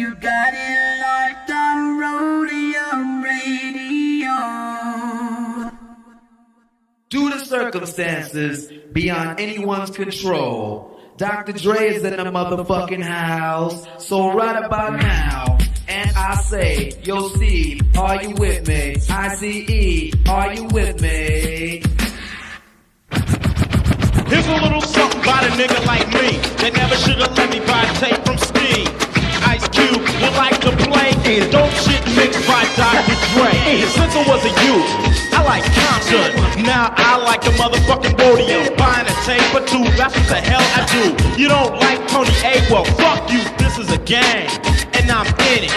You got it locked on Roadium Radio. Due to circumstances beyond anyone's control, Dr. Dre is in the motherfucking house. So right about now, and I say, yo Steve, are you with me? ICE, are you with me? Here's a little something about a nigga like me that never should've let me buy tape from Steve. Ice Cube would like to play dope shit mixed by Dr. Dre. Since I was a youth, I like COMPTON. Now I like the motherfucking Roadium. Buying a tape or two, that's what the hell I do. You don't like Tony A? Well, fuck you, this is a game, and I'm in it.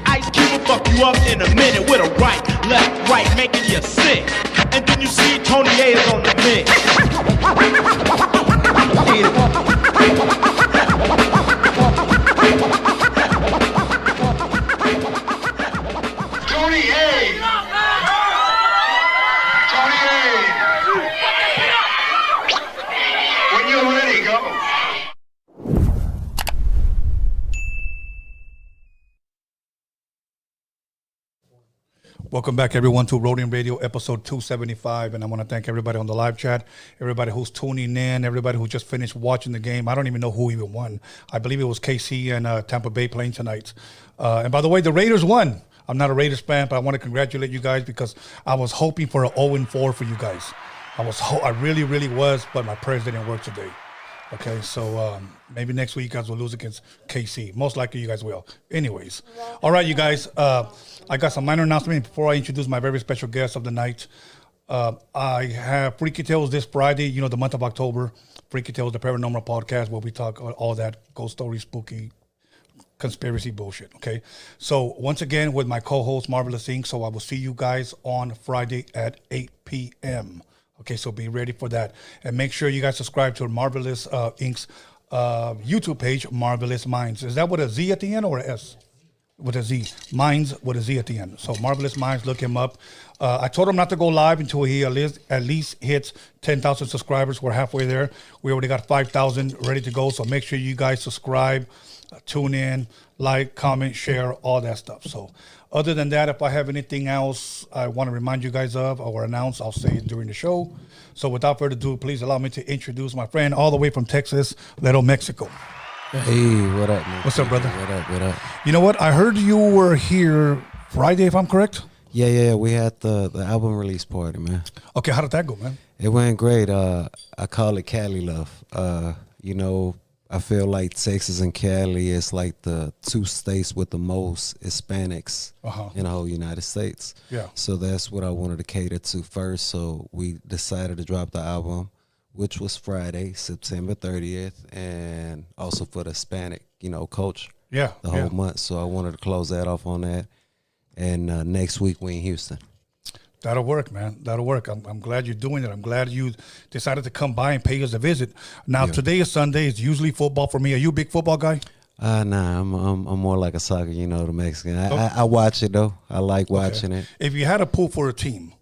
Ice Cube will fuck you up in a minute with a right, left, right, making you sick. And then you see Tony A is on the mix. Tony A! Tony A! When you're ready, go. Welcome back, everyone, to Roadium Radio, episode 275. And I want to thank everybody on the live chat, everybody who's tuning in, everybody who just finished watching the game. I don't even know who even won. I believe it was KC and Tampa Bay playing tonight. And by the way, the Raiders won. I'm not a Raiders fan, but I want to congratulate you guys because I was hoping for an 0-4 for you guys. I really, really was, but my prayers didn't work today. Okay, so maybe next week you guys will lose against KC. Most likely you guys will. Anyways, all right, you guys. I got some minor announcement before I introduce my very special guest of the night. I have Freaky Tales this Friday, you know, the month of October. Freaky Tales, the paranormal podcast where we talk all that ghost story, spooky, conspiracy bullshit, okay? So once again with my co-host, Marvelous Inc., so I will see you guys on Friday at 8 p.m., okay, so be ready for that. And make sure you guys subscribe to Marvelous Inc.'s YouTube page, Marvelous Minds. Is that with a Z at the end or an S? With a Z. Minds with a Z at the end. So Marvelous Minds, look him up. I told him not to go live until he at least hits 10,000 subscribers. We're halfway there. We already got 5,000 ready to go. So make sure you guys subscribe, tune in, like, comment, share, all that stuff. So other than that, if I have anything else I want to remind you guys of or announce, I'll say it during the show. So without further ado, please allow me to introduce my friend all the way from Texas, Lil Mexico. Hey, what up, man? What's up, brother? What up? You know what? I heard you were here Friday, if I'm correct. Yeah. We had the album release party, man. Okay, how did that go, man? It went great. I call it Cali love. You know, I feel like Texas and Cali is like the two states with the most Hispanics in the whole United States. Yeah. So that's what I wanted to cater to first. So we decided to drop the album, which was Friday, September 30th, and also for the Hispanic, you know, culture. Yeah. The whole month. So I wanted to close that off on that. And next week we in Houston. That'll work, man. That'll work. I'm glad you're doing it. I'm glad you decided to come by and pay us a visit. Now, today is Sunday. It's usually football for me. Are you a big football guy? Nah, I'm more like a soccer, you know, the Mexican. I watch it, though. I like watching it. If you had to pull for a team,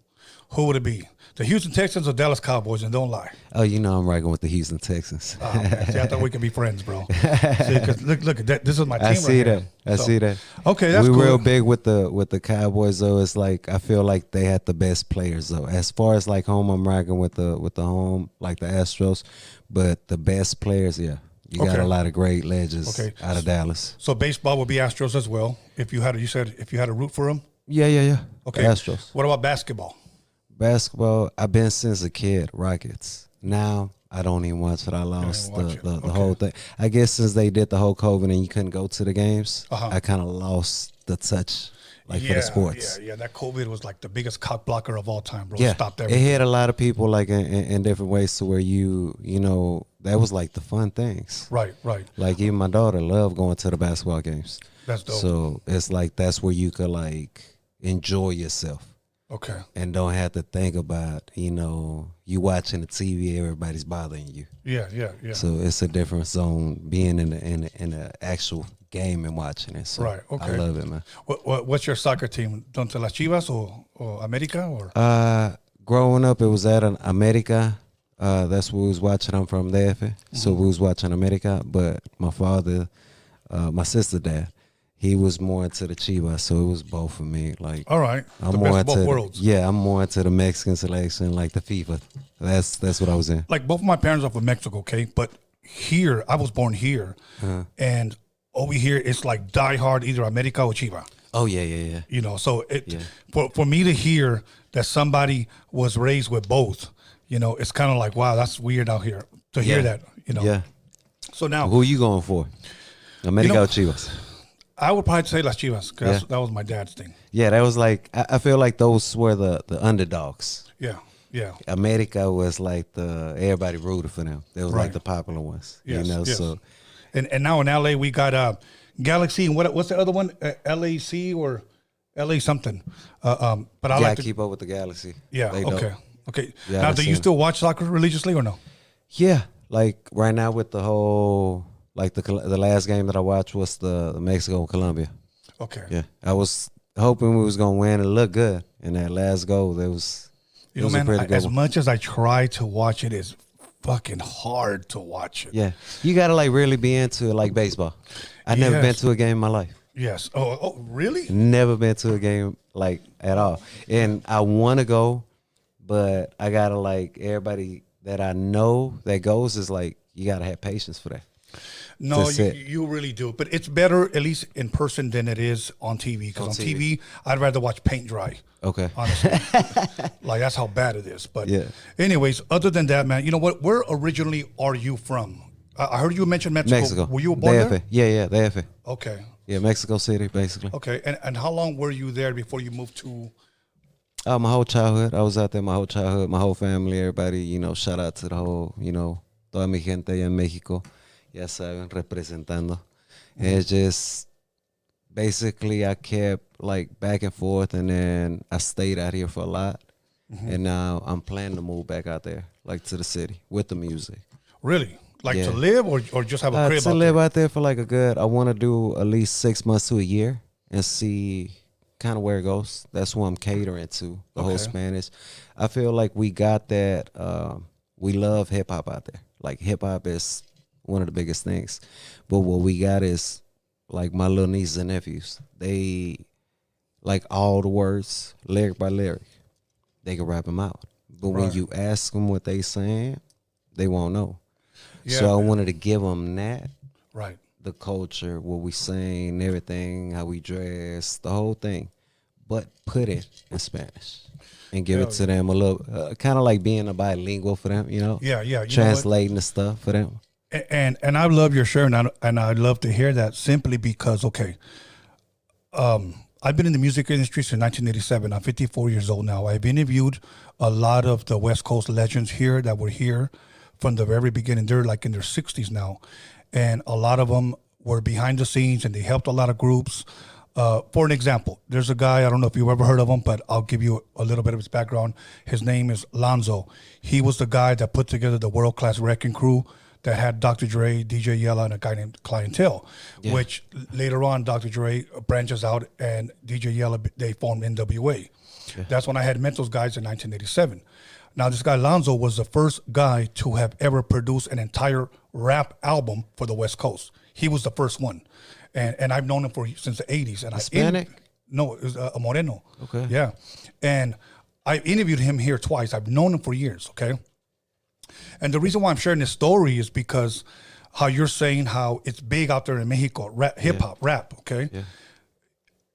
who would it be? The Houston Texans or Dallas Cowboys? And don't lie. Oh, you know I'm rocking with the Houston Texans. Oh, man. See, I thought we could be friends, bro. See, 'cause look at that. This is my team. I see that. Here. I see that. Okay, that's we cool. real big with the Cowboys, though. It's like I feel like they had the best players, though. As far as like home, I'm rocking with the home, like the Astros. But the best players, yeah. You got a lot of great legends out of Dallas. So baseball would be Astros as well. If you had to root for them. Yeah. Okay. The Astros. What about basketball? Basketball, I've been since a kid, Rockets. Now, I don't even watch it. I lost the whole thing. I guess since they did the whole COVID and you couldn't go to the games, I kind of lost the touch for the sports. Yeah. That COVID was like the biggest cock blocker of all time, bro. Yeah, Stopped it everything. hit a lot of people like in different ways to where you know, that was like the fun things. Right. Like even my daughter loved going to the basketball games. That's dope. So it's like that's where you could like enjoy yourself. Okay. And don't have to think about, you know, you watching the TV, everybody's bothering you. Yeah. So it's a different zone being in the actual game and watching it. So right. Okay. I love it, man. What's your soccer team? Donde las Chivas or America or? Growing up, it was at an America. That's what we was watching. I'm from DF, so we was watching America. But my father, my sister dad, He was more into the Chivas, so it was both for me. Like, all right, I'm the more best of into both worlds. I'm more into the Mexican selection, like the FIFA. That's what I was in. Like both of my parents are from Mexico, okay, but here I was born here, and over here it's like diehard either America or Chiva. Oh yeah. You know, so for me to hear that somebody was raised with both, you know, it's kind of like, wow, that's weird out here to hear that. You know. Yeah. So now, who are you going for? America or Chivas? I would probably say Las Chivas because that was my dad's thing. Yeah, that was like I feel like those were the underdogs. Yeah. America was like everybody rooted for them. They was like the popular ones. Yes, you know, yes. so and now in LA we got Galaxy and what's the other one? LAC or LA something. But I like to keep up with the Galaxy. Yeah. They Okay. dope. Okay. Yeah, Now, do you still watch soccer religiously or no? Yeah, like right now with the whole like the last game that I watched was the Mexico and Colombia. Okay. Yeah, I was hoping we was gonna win. It looked good in that last goal. There was. You know, man, as much as I try to watch it, it's fucking hard to watch it. Yeah, you gotta like really be into it, like baseball. I've never been to a game in my life. Yes. Oh, really? Never been to a game like at all. And I want to go, but I gotta like everybody that I know that goes is like you gotta have patience for that. No, you really do. But it's better, at least in person, than it is on TV. Because on TV, I'd rather watch paint dry. Okay. Honestly. Like, that's how bad it is. But anyways, other than that, man, you know what? Where originally are you from? I heard you mention Mexico. Were you born there? Yeah, DF. Okay. Yeah, Mexico City, basically. Okay. And how long were you there before you moved to... My whole childhood. I was out there my whole childhood, my whole family, everybody, you know, shout out to the whole, you know, toda mi gente allá en México. Ya saben, representando. And it's just basically I kept like back and forth, and then I stayed out here for a lot. And now I'm planning to move back out there, like to the city with the music. Really? Like to live or just have a crib to live out there for like I want to do at least 6 months to a year and see kind of where it goes. That's what I'm catering to, the whole Spanish. I feel like we got that. We love hip hop out there. Like hip hop is one of the biggest things. But what we got is like my little nieces and nephews. They like all the words, lyric by lyric. They can rap them out. But when you ask them what they saying, they won't know. Yeah, so I wanted to give them that. Right. The culture, what we sing, everything, how we dress, the whole thing. But put it in Spanish. And give it to them a little, kind of like being a bilingual for them, you know? Yeah. Translating the stuff for them. And I love your shirt, and I'd love to hear that simply because, I've been in the music industry since 1987. I'm 54 years old now. I've interviewed a lot of the West Coast legends here that were here from the very beginning. They're like in their 60s now. And a lot of them were behind the scenes, and they helped a lot of groups. For an example, there's a guy, I don't know if you've ever heard of him, but I'll give you a little bit of his background. His name is Lonzo. He was the guy that put together the world-class wrecking crew that had Dr. Dre, DJ Yella, and a guy named Clientele, which later on Dr. Dre branches out and DJ Yella, they formed NWA. Yeah. That's when I had met those guys in 1987. Now, this guy Lonzo was the first guy to have ever produced an entire rap album for the West Coast. He was the first one. And I've known him since the 80s. And Hispanic? No, it was a Moreno. Okay. Yeah. And I interviewed him here twice. I've known him for years, okay? And the reason why I'm sharing this story is because how you're saying how it's big out there in Mexico, hip-hop, rap, okay? Yeah.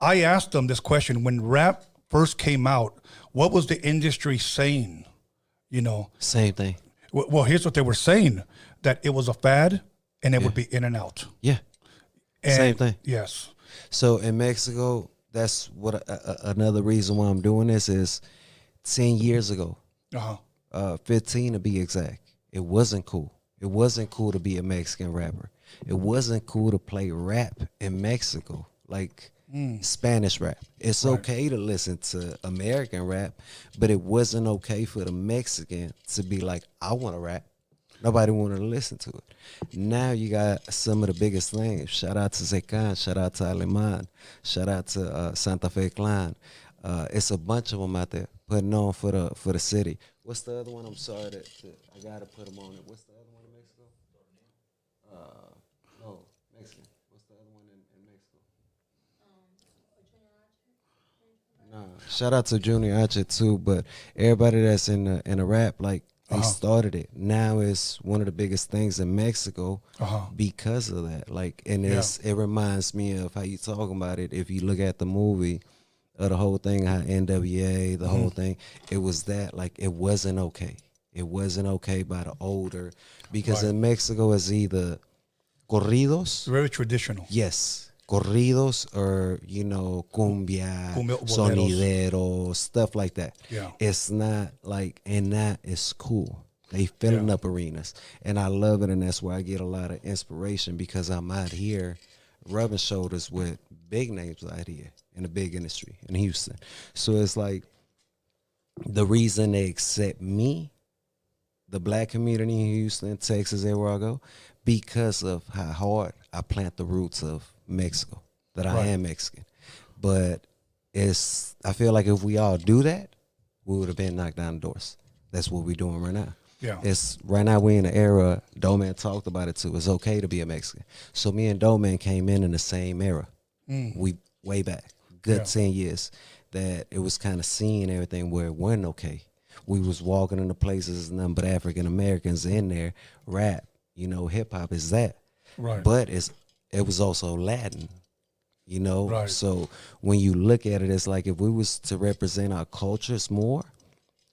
I asked them this question. When rap first came out, what was the industry saying, you know? Same thing. Well, here's what they were saying, that it was a fad and it would be in and out. Yeah. And same thing. Yes. So in Mexico, that's what another reason why I'm doing this is 10 years ago. 15 to be exact. It wasn't cool. It wasn't cool to be a Mexican rapper. It wasn't cool to play rap in Mexico, like Spanish rap. It's okay to listen to American rap, but it wasn't okay for the Mexican to be like, I want to rap. Nobody wanted to listen to it. Now you got some of the biggest names. Shout out to Zekan, shout out to Aleman, shout out to Santa Fe Clan. It's a bunch of them out there putting on for the city. What's the other one? I'm sorry I gotta put them on it. What's the other one in Mexico? No, Mexican. What's the other one in Mexico? Shout out to Junior Archer too, but everybody that's in the rap, like they started it. Now it's one of the biggest things in Mexico because of that. Like, and it reminds me of how you talking about it. If you look at the movie of the whole thing, how NWA, the whole thing, it was that like it wasn't okay. It wasn't okay by the older, because in Mexico it's either corridos, very traditional. Yes. Corridos or, you know, cumbia, sonidero, stuff like that. Yeah. It's not like, and that is cool. They filling up arenas. And I love it, and that's where I get a lot of inspiration, because I'm out here rubbing shoulders with big names out here in the big industry in Houston. So it's like the reason they accept me, the black community in Houston, Texas, everywhere I go, because of how hard I plant the roots of Mexico, that I am Mexican. But I feel like if we all do that, we would have been knocked down the doors. That's what we're doing right now. Yeah. Right now we're in an era, Doman talked about it too, it's okay to be a Mexican. So me and Doman came in the same era. We way back, good 10 years, that it was kind of seeing everything where it wasn't okay. We was walking into places, nothing but African Americans in there, rap, you know, hip hop is that. Right. But it was also Latin, you know? Right. So when you look at it, it's like if we was to represent our cultures more,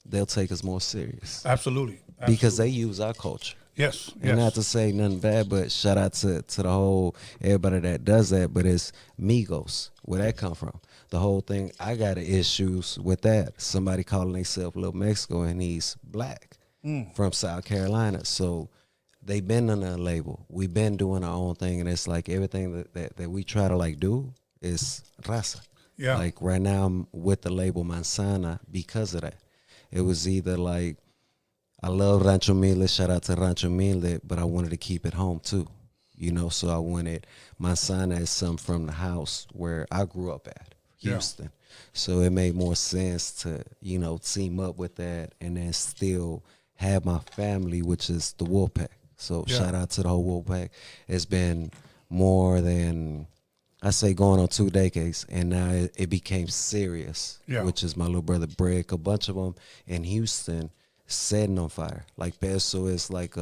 they'll take us more serious. Absolutely. Because they use our culture. Yes. And not to say nothing bad, but shout out to the whole, everybody that does that, but it's Migos, where that come from. The whole thing, I got issues with that. Somebody calling themselves Lil Mexico, and he's black from South Carolina. So they been on a label. We've been doing our own thing, and it's like everything that we try to like do is Raza. Yeah. Like right now I'm with the label Manzana because of that. It was either like, I love Rancho Humilde, shout out to Rancho Humilde, but I wanted to keep it home too. You know, so I wanted Manzana as something from the house where I grew up at, Houston. Yeah. So it made more sense to, you know, team up with that and then still have my family, which is the Wolfpack. So shout out to the whole Wolfpack. It's been more than, I say, going on 2 decades, and now it became serious, which is my little brother Brick, a bunch of them in Houston setting on fire. Like Peso is like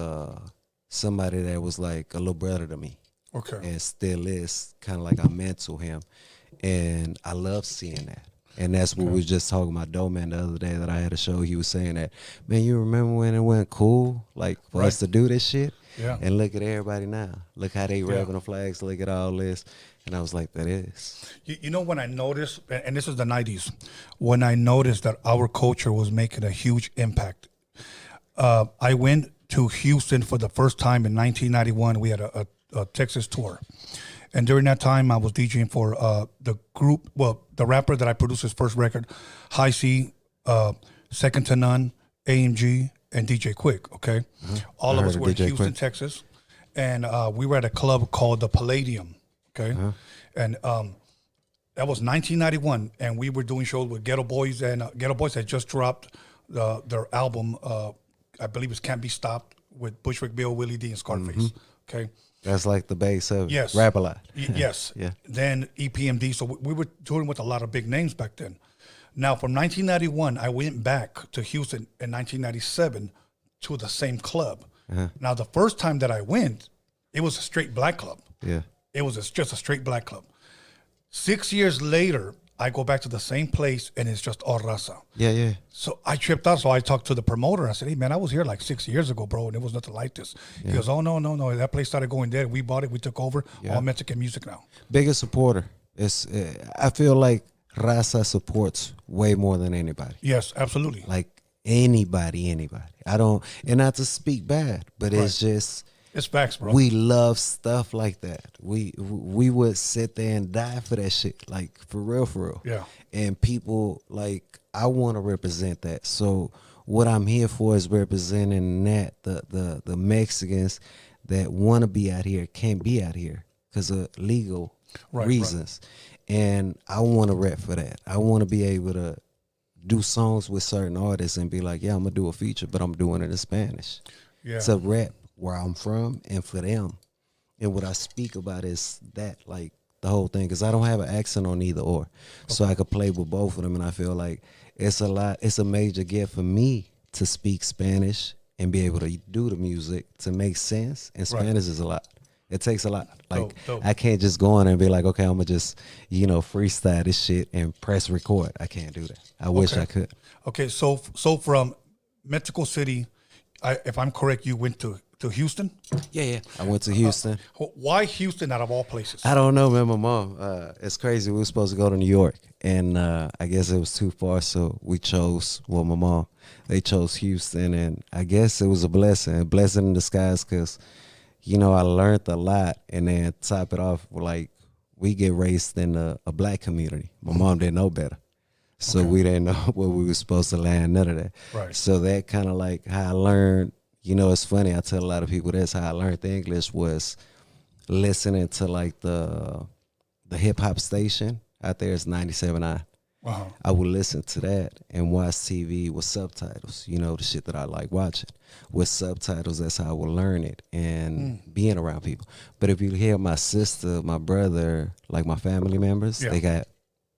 somebody that was like a little brother to me. Okay. And still is, kind of like I mentor him. And I love seeing that. And that's what we was just talking about Doman the other day that I had a show. He was saying that, man, you remember when it went cool, like for us to do this shit? Yeah. And look at everybody now. Look how they revving the flags. Look at all this. And I was like, that is. You know, when I noticed, and this is the 90s, when I noticed that our culture was making a huge impact, I went to Houston for the first time in 1991. We had a Texas tour. And during that time, I was DJing for the group, well, the rapper that I produced his first record, High C, Second to None, AMG, and DJ Quick, okay? All of us were in Houston, Texas. And we were at a club called the Palladium, okay? And that was 1991, and we were doing shows with Ghetto Boys, and Ghetto Boys had just dropped their album, I believe it's Can't Be Stopped, with Bushwick Bill, Willie D, and Scarface, okay? That's like the base of Rap a Lot. Yes. Yeah. Then EPMD. So we were touring with a lot of big names back then. Now, from 1991, I went back to Houston in 1997 to the same club. Now, the first time that I went, it was a straight black club. Yeah. It was just a straight black club. 6 years later, I go back to the same place, and it's just all Raza. Yeah, yeah. So I tripped out, so I talked to the promoter. I said, hey, man, I was here like 6 years ago, bro, and it was nothing like this. Yeah. He goes, oh, no. That place started going dead. We bought it. We took over. All Mexican music now. Biggest supporter. I feel like Raza supports way more than anybody. Yes, absolutely. Like anybody. I don't, and not to speak bad, but it's just... It's facts, bro. We love stuff like that. We would sit there and die for that shit, like for real. Yeah. And people, like, I want to represent that. So what I'm here for is representing that the Mexicans that want to be out here can't be out here because of legal reasons. And I want to rep for that. I want to be able to do songs with certain artists and be like, yeah, I'm gonna do a feature, but I'm doing it in Spanish. Yeah. To rep where I'm from and for them. And what I speak about is that, like, the whole thing, because I don't have an accent on either or. So I could play with both of them, and I feel like it's a major gift for me to speak Spanish and be able to do the music to make sense. And Spanish is a lot. It takes a lot. Like, Dope. I can't just go on and be like, okay, I'm going to just, freestyle this shit and press record. I can't do that. I wish I could. Okay, so from Mexico City, if I'm correct, you went to Houston? Yeah. I went to Houston. Why Houston out of all places? I don't know, man. My mom, it's crazy. We were supposed to go to New York, and I guess it was too far, so we chose, my mom, they chose Houston, and I guess it was a blessing in disguise, because, I learned a lot, and then top it off, like, we get raised in a black community. My mom didn't know better. So we didn't know where we were supposed to land, none of that. Right. So that kind of like how I learned, it's funny, I tell a lot of people this, how I learned the English was listening to like the hip hop station out there is 97.9. Wow. I would listen to that and watch TV with subtitles, the shit that I like watching. With subtitles, that's how I would learn it and being around people. But if you hear my sister, my brother, like my family members, they got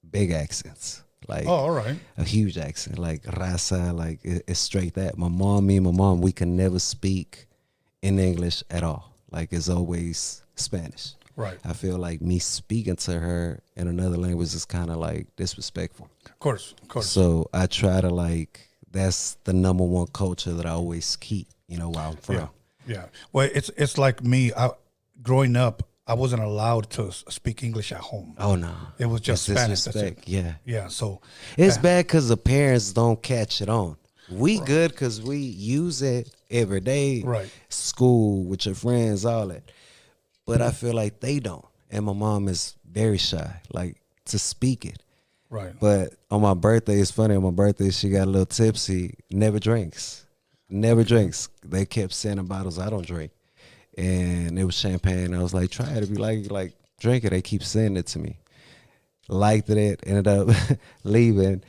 big accents. Like, all right. A huge accent, like Raza, like it's straight that. Me and my mom, we can never speak in English at all. Like, it's always Spanish. Right. I feel like me speaking to her in another language is kind of like disrespectful. Of course. So I try to like, that's the number one culture that I always keep, where I'm from. Yeah. Well, it's like me. Growing up, I wasn't allowed to speak English at home. Oh, no. It was just it's Spanish. Disrespect. Yeah. Yeah, so. It's bad because the parents don't catch it on. We good because we use it every day. Right. School, with your friends, all that. But I feel like they don't. And my mom is very shy, like, to speak it. Right. But on my birthday, it's funny, on my birthday, she got a little tipsy, never drinks. They kept sending bottles, I don't drink. And it was champagne. I was like, try it. If you like, drink it. They keep sending it to me. Liked it, ended up leaving,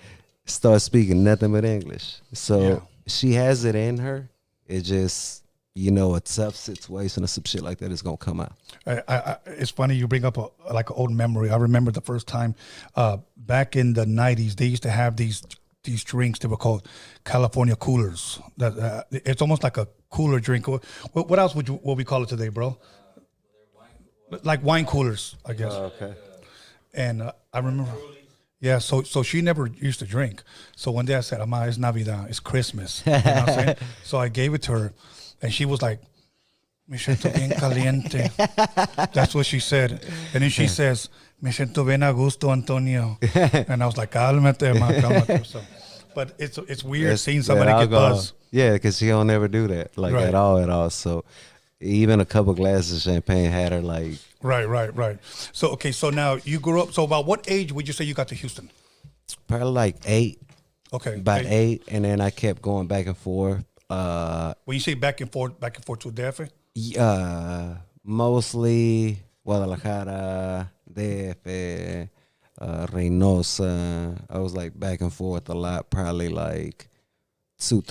start speaking nothing but English. So she has it in her. It just, a tough situation or some shit like that is going to come out. It's funny you bring up an old memory. I remember the first time back in the 90s, they used to have these drinks. They were called California coolers. It's almost like a cooler drink. What else what we call it today, bro? Like wine coolers, I guess. Oh, okay. And I remember, so she never used to drink. So one day I said, Ama, it's Navidad, it's Christmas. You know what I'm saying? So I gave it to her, and she was like, me siento bien caliente. That's what she said. And then she says, me siento bien a gusto, Antonio. And I was like, cálmate, ma, cálmate. So, but it's weird seeing somebody get buzzed. Yeah, because she don't ever do that, like, at all. So even a couple glasses of champagne had her like. Right. So, so now you grew up. So about what age would you say you got to Houston? Probably like 8. Okay. About 8, and then I kept going back and forth. When you say back and forth to DF? Mostly Guadalajara, DF, Reynosa. I was like back and forth a lot, probably like 2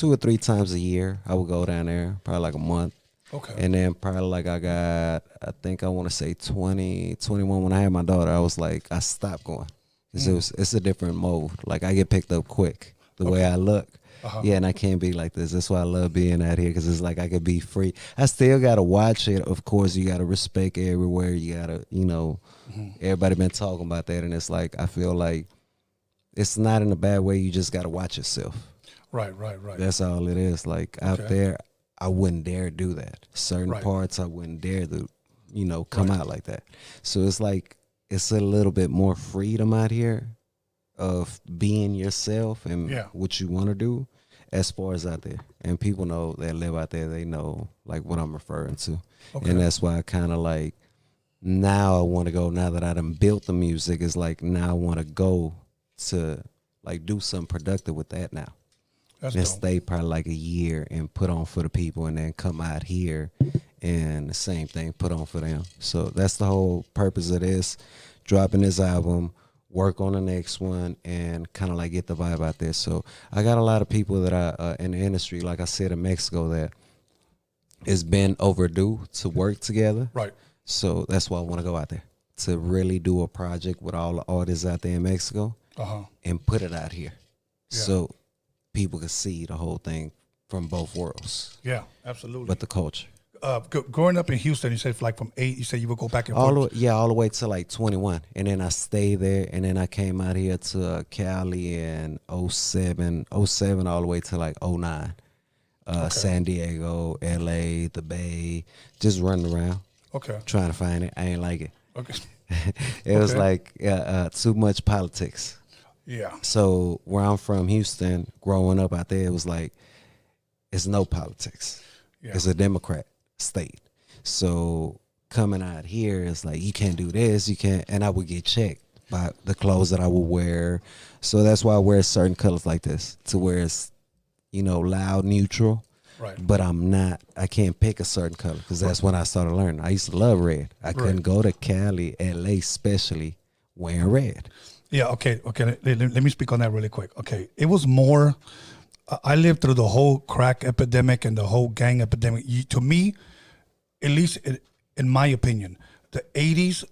or 3 times a year. I would go down there, probably like a month. Okay. And then probably like I think I want to say 20, 21 when I had my daughter, I was like, I stopped going. Because it's a different mode. Like, I get picked up quick, the way I look. Yeah, and I can't be like this. That's why I love being out here, because it's like I could be free. I still got to watch it. Of course, you got to respect everywhere. You got to, everybody been talking about that. And it's like, I feel like it's not in a bad way. You just got to watch yourself. Right. That's all it is. Like, out there, I wouldn't dare do that. Certain parts, I wouldn't dare to, come out like that. So it's like, it's a little bit more freedom out here of being yourself and what you want to do as far as out there. And people know that live out there, they know like what I'm referring to. Okay. And that's why I kind of like, now I want to go, now that I done built the music, it's like now I want to go to like do something productive with that now. That's and dope. Stay probably like a year and put on for the people, and then come out here and the same thing, put on for them. So that's the whole purpose of this, dropping this album, work on the next one, and kind of like get the vibe out there. So I got a lot of people that I in the industry, like I said, in Mexico, that it's been overdue to work together. Right. So that's why I want to go out there. to really do a project with all the artists out there in Mexico and put it out here so people can see the whole thing from both worlds. Yeah, absolutely. But the culture. Growing up in Houston, you said like from 8, you said you would go back and all forth. All the way to like 21, and then I stayed there, and then I came out here to Cali in 07 all the way to like 09. San Diego, LA, the Bay, just running around. Okay. Trying to find it. I ain't like it. Okay. It was like too much politics. Yeah. So where I'm from, Houston, growing up out there, it was like, it's no politics. Yeah. It's a Democrat state. So coming out here, it's like, you can't do this, you can't, and I would get checked by the clothes that I would wear. So that's why I wear certain colors like this, to where it's, you know, loud, neutral. Right. But I can't pick a certain color, because that's when I started learning. I used to love red. I couldn't go to Cali, LA especially, wearing red. Yeah, okay. Let me speak on that really quick. Okay, it was more, I lived through the whole crack epidemic and the whole gang epidemic. To me, at least in my opinion, the 80s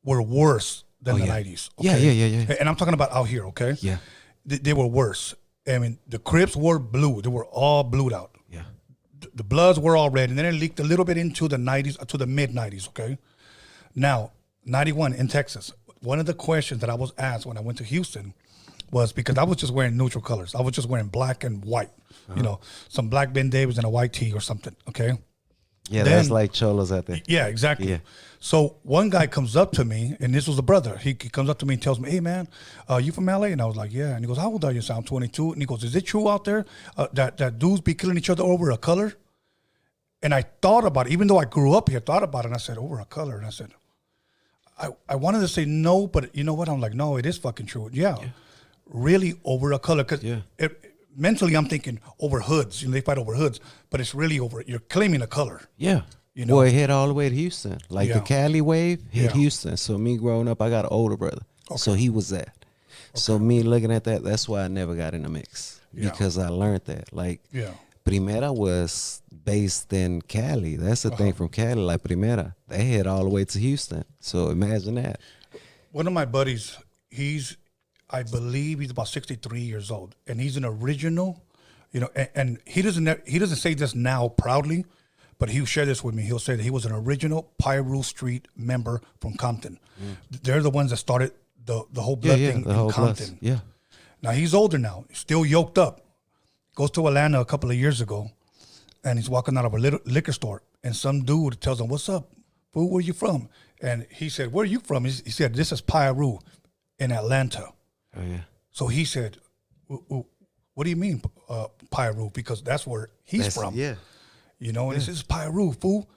were worse than the 90s. Okay? Yeah. And I'm talking about out here, okay? Yeah. They were worse. I mean, the Crips were blue. They were all blued out. Yeah. The Bloods were all red. And then it leaked a little bit into the 90s, to the mid-90s, okay? Now, 91 in Texas, one of the questions that I was asked when I went to Houston was, because I was just wearing neutral colors. I was just wearing black and white. You know, some black Ben Davis and a white tee or something, okay? Yeah, that's like cholos out there. Yeah, exactly. Yeah. So one guy comes up to me, and this was a brother. He comes up to me and tells me, "Hey, man, you from LA?" And I was like, "Yeah." And he goes, "How old are you?" So I'm 22. And he goes, "Is it true out there that dudes be killing each other over a color?" And I thought about it, even though I grew up here, thought about it, and I said, "Over a color?" And I said, I wanted to say no, but you know what? I'm like, no, it is fucking true. Yeah. Really over a color. Because mentally I'm thinking over hoods. You know, they fight over hoods, but it's really over, you're claiming a color. Yeah. You know? Well, it hit all the way to Houston. Like the Cali wave hit Houston. So me growing up, I got an older brother. Okay. So he was that. Okay. So me looking at that, that's why I never got in the mix. Because I learned that. Like, Primera was based in Cali. That's the thing from Cali. Like Primera, they hit all the way to Houston. So imagine that. One of my buddies, I believe he's about 63 years old, and he's an original, you know, and he doesn't say this now proudly, but he'll share this with me. He'll say that he was an original Pyru Street member from Compton. They're the ones that started the whole blood thing in Compton. Yeah. Now he's older now, still yoked up. Goes to Atlanta a couple of years ago, and he's walking out of a little liquor store, and some dude tells him, "What's up, fool? Where you from?" And he said, "Where are you from?" He said, "This is Pyru in Atlanta." Oh yeah. So he said, "What do you mean, Pyru? Because that's where he's from." Yeah. You know, and this is Pyru, fool.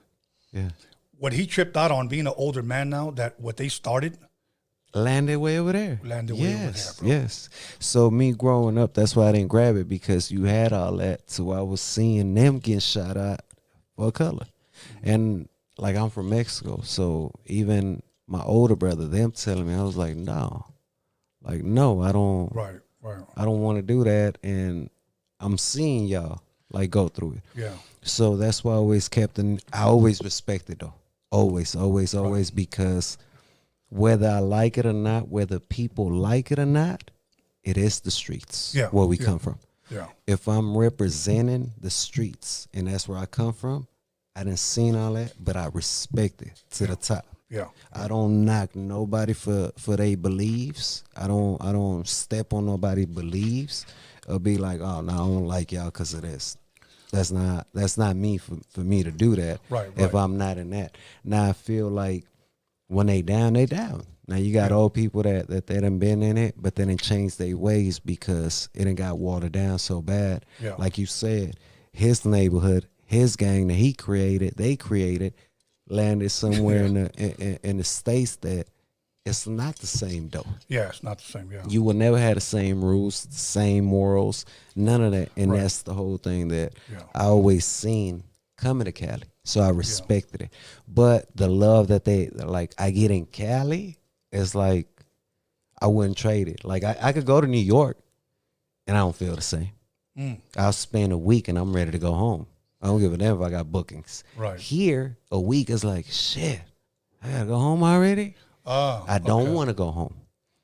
Yeah. What he tripped out on, being an older man now, that what they started landed way over there. Landed way over there, bro. Yes. So me growing up, that's why I didn't grab it, because you had all that. So I was seeing them getting shot at for color. And like, I'm from Mexico. So even my older brother, them telling me, I was like, no. Like, no, I don't. Right. I don't want to do that. And I'm seeing y'all like go through it. Yeah. So that's why I always I always respected though. Always, because whether I like it or not, whether people like it or not, it is the streets where we come from. Yeah. If I'm representing the streets and that's where I come from, I done seen all that, but I respect it to the top. Yeah. I don't knock nobody for their beliefs. I don't step on nobody's beliefs or be like, oh no, I don't like y'all because of this. That's not me for me to do that. Right. If I'm not in that. Now I feel like when they down, they down. Now you got old people that they done been in it, but they done changed their ways because it done got watered down so bad. Yeah. Like you said, his neighborhood, his gang that he created, they created, landed somewhere in the States that it's not the same though. Yeah, it's not the same, yeah. You will never have the same rules, the same morals, none of that. And that's the whole thing that I always seen coming to Cali. So I respected it. But the love that I get in Cali is like, I wouldn't trade it. Like I could go to New York and I don't feel the same. I'll spend a week and I'm ready to go home. I don't give a damn if I got bookings. Right. Here, a week is like, shit, I gotta go home already? I don't want to go home.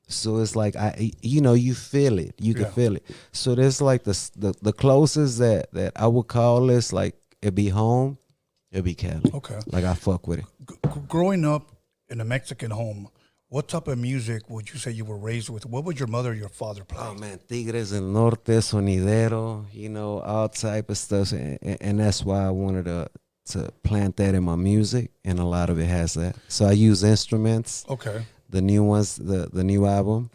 So it's like you feel it. You can feel it. So there's like the closest that I would call this like it be home, it be Cali. Okay. Like I fuck with it. Growing up in a Mexican home, what type of music would you say you were raised with? What would your mother or your father play? Oh man, Tigres del Norte, Sonidero, all type of stuff, and that's why I wanted to plant that in my music, and a lot of it has that. So I use instruments. Okay. The new ones, the new album,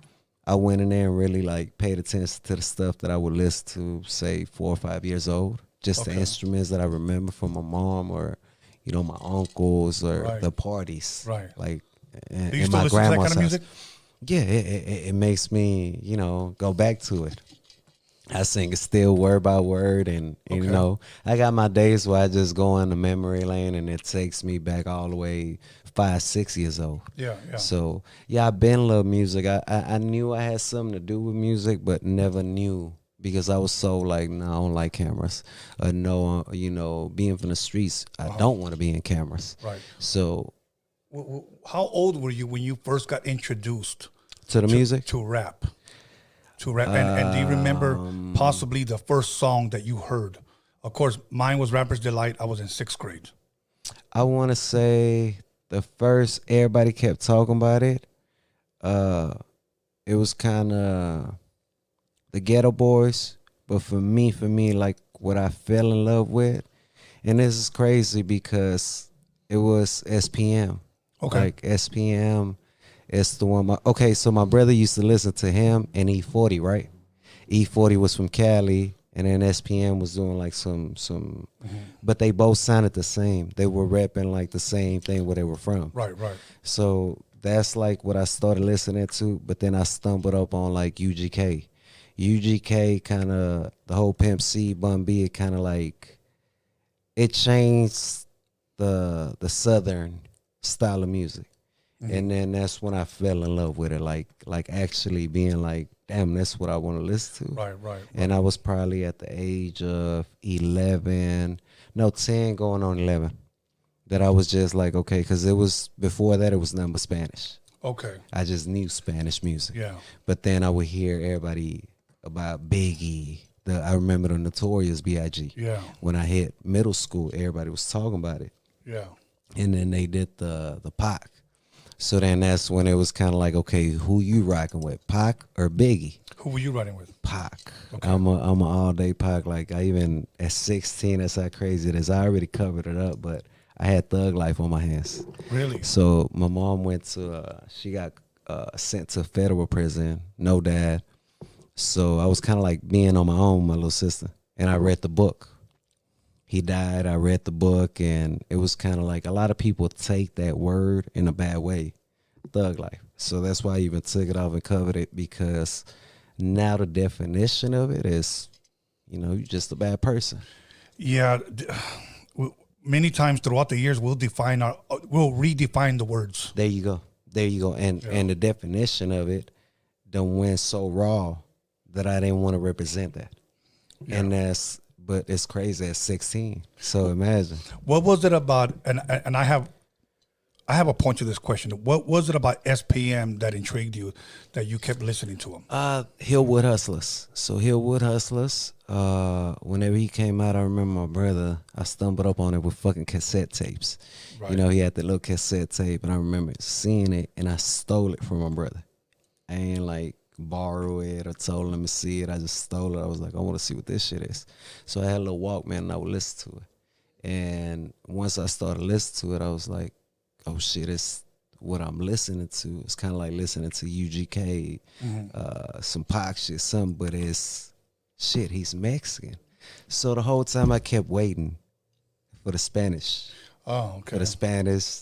I went in there and really like paid attention to the stuff that I would listen to, say 4 or 5 years old. Just the instruments that I remember from my mom or, my uncles or the parties. Right. Like Do you in still my listen to that grandma's kind of house. music? Yeah, it makes me, go back to it. I sing it still word by word, and I got my days where I just go in the memory lane and it takes me back all the way 5, 6 years old. Yeah. So I've been love music. I knew I had something to do with music, but never knew because I was so like, no, I don't like cameras. Being from the streets, I don't want to be in cameras. Right. So how old were you when you first got introduced to the music? To rap. And do you remember possibly the first song that you heard? Of course, mine was Rapper's Delight. I was in 6th grade. I want to say the first, everybody kept talking about it. It was kind of the Ghetto Boys. But for me, like what I fell in love with, and this is crazy because it was SPM. Okay. Like SPM. It's the one. So my brother used to listen to him and E40, right? E40 was from Cali, and then SPM was doing like some. But they both sounded the same. They were rapping like the same thing where they were from. Right. So that's like what I started listening to. But then I stumbled up on like UGK. UGK kind of the whole Pimp C, Bun B. It kind of like it changed the Southern style of music. And then that's when I fell in love with it, like actually being like, damn, that's what I want to listen to. Right. And I was probably at the age of 10 going on 11, that I was just like, okay, because it was, before that, it was nothing but Spanish. Okay. I just knew Spanish music. Yeah. But then I would hear everybody about Biggie. I remember the Notorious B.I.G. Yeah. When I hit middle school, everybody was talking about it. Yeah. And then they did the Pac. So then that's when it was kind of like, okay, who you rocking with, Pac or Biggie? Who were you riding with? Pac. Okay. I'm a all day Pac. Like I even at 16, that's how crazy it is. I already covered it up, but I had Thug Life on my hands. Really? So my mom went to, she got sent to federal prison, no dad. So I was kind of like being on my own, my little sister, and I read the book. He died, I read the book, and it was kind of like a lot of people take that word in a bad way, Thug Life. So that's why I even took it off and covered it, because now the definition of it is, you're just a bad person. Yeah. Many times throughout the years, we'll redefine the words. There you go. And the definition of it done went so raw that I didn't want to represent that. Yeah. And but it's crazy at 16. So imagine. What was it about? And I have a point to this question. What was it about SPM that intrigued you, that you kept listening to him? Hillwood Hustlers. So Hillwood Hustlers. Whenever he came out, I remember my brother. I stumbled up on it with fucking cassette tapes. Right. He had the little cassette tape, and I remember seeing it, and I stole it from my brother. I ain't like borrow it or told him to see it. I just stole it. I was like, I want to see what this shit is. So I had a little Walkman and I would listen to it. And once I started listening to it, I was like, oh shit, it's what I'm listening to. It's kind of like listening to UGK, some Pac shit, something, but it's shit, he's Mexican. So the whole time I kept waiting for the Spanish. Oh, okay. For the Spanish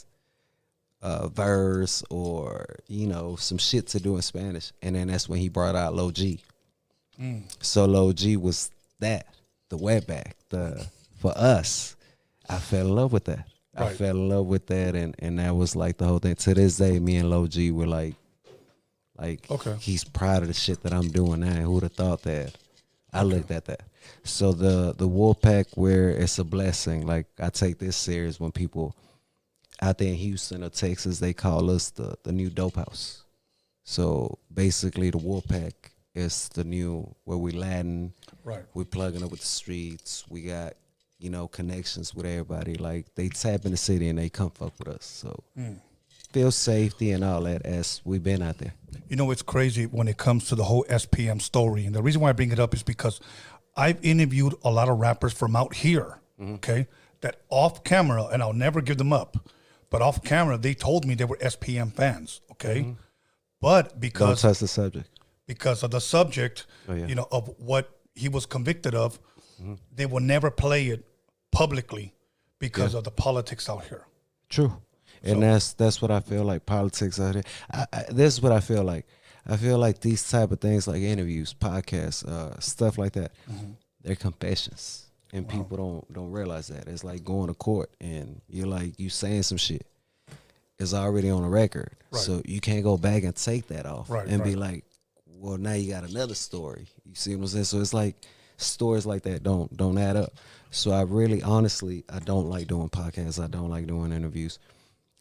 verse or some shit to do in Spanish, and then that's when he brought out Lil G. So Lil G was the wetback. For us, I fell in love with that. Right. I fell in love with that, and that was like the whole thing. To this day, me and Lil G were like okay, he's proud of the shit that I'm doing now. Who would have thought that? I looked at that. So the Wolfpack, where it's a blessing. Like I take this serious when people. out there in Houston or Texas, they call us the new dope house. So basically, the Wolfpack is the new where we Latin. Right. We're plugging up with the streets. We got, connections with everybody. Like, they tap in the city and they come fuck with us. So feel safety and all that as we've been out there. It's crazy when it comes to the whole SPM story. And the reason why I bring it up is because I've interviewed a lot of rappers from out here, okay, that off camera, and I'll never give them up, but off camera, they told me they were SPM fans, okay? But because... Don't touch the subject. Because of the subject, of what he was convicted of, they will never play it publicly because of the politics out here. True. And that's what I feel like, politics out here. This is what I feel like. I feel like these type of things like interviews, podcasts, stuff like that, they're confessions. And people don't realize that. It's like going to court and you saying some shit. It's already on a record. Right. So you can't go back and take that off and be like, well, now you got another story. You see what I'm saying? So it's like stories like that don't add up. So I really, honestly, I don't like doing podcasts. I don't like doing interviews.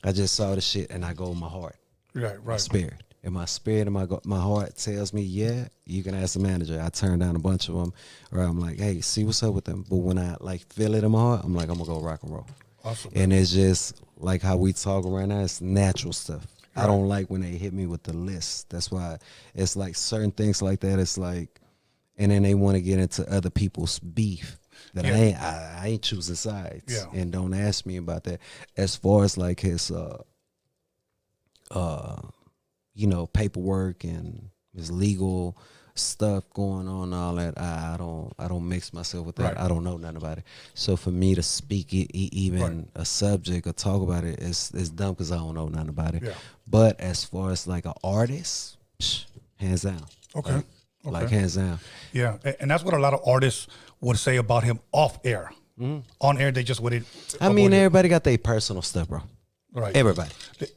I just saw the shit and I go with my heart. Right. My spirit. And my spirit and my heart tells me, yeah, you can ask the manager. I turn down a bunch of them, or I'm like, hey, see what's up with them. But when I feel it in my heart, I'm like, I'm gonna go rock and roll. Awesome. And it's just like how we talk right now. It's natural stuff. Right. I don't like when they hit me with the list. That's why it's like certain things like that. It's like, and then they want to get into other people's beef that I ain't choosing sides. Yeah. And don't ask me about that. As far as like his paperwork and his legal stuff going on and all that, I don't mix myself with that. Right. I don't know nothing about it. So for me to speak even a subject or talk about it, it's dumb because I don't know nothing about it. Yeah. But as far as like an artist, hands down. Okay. Like hands down. Yeah, and that's what a lot of artists would say about him off air. On air, they just wouldn't. I mean, everybody got their personal stuff, bro. Right. Everybody.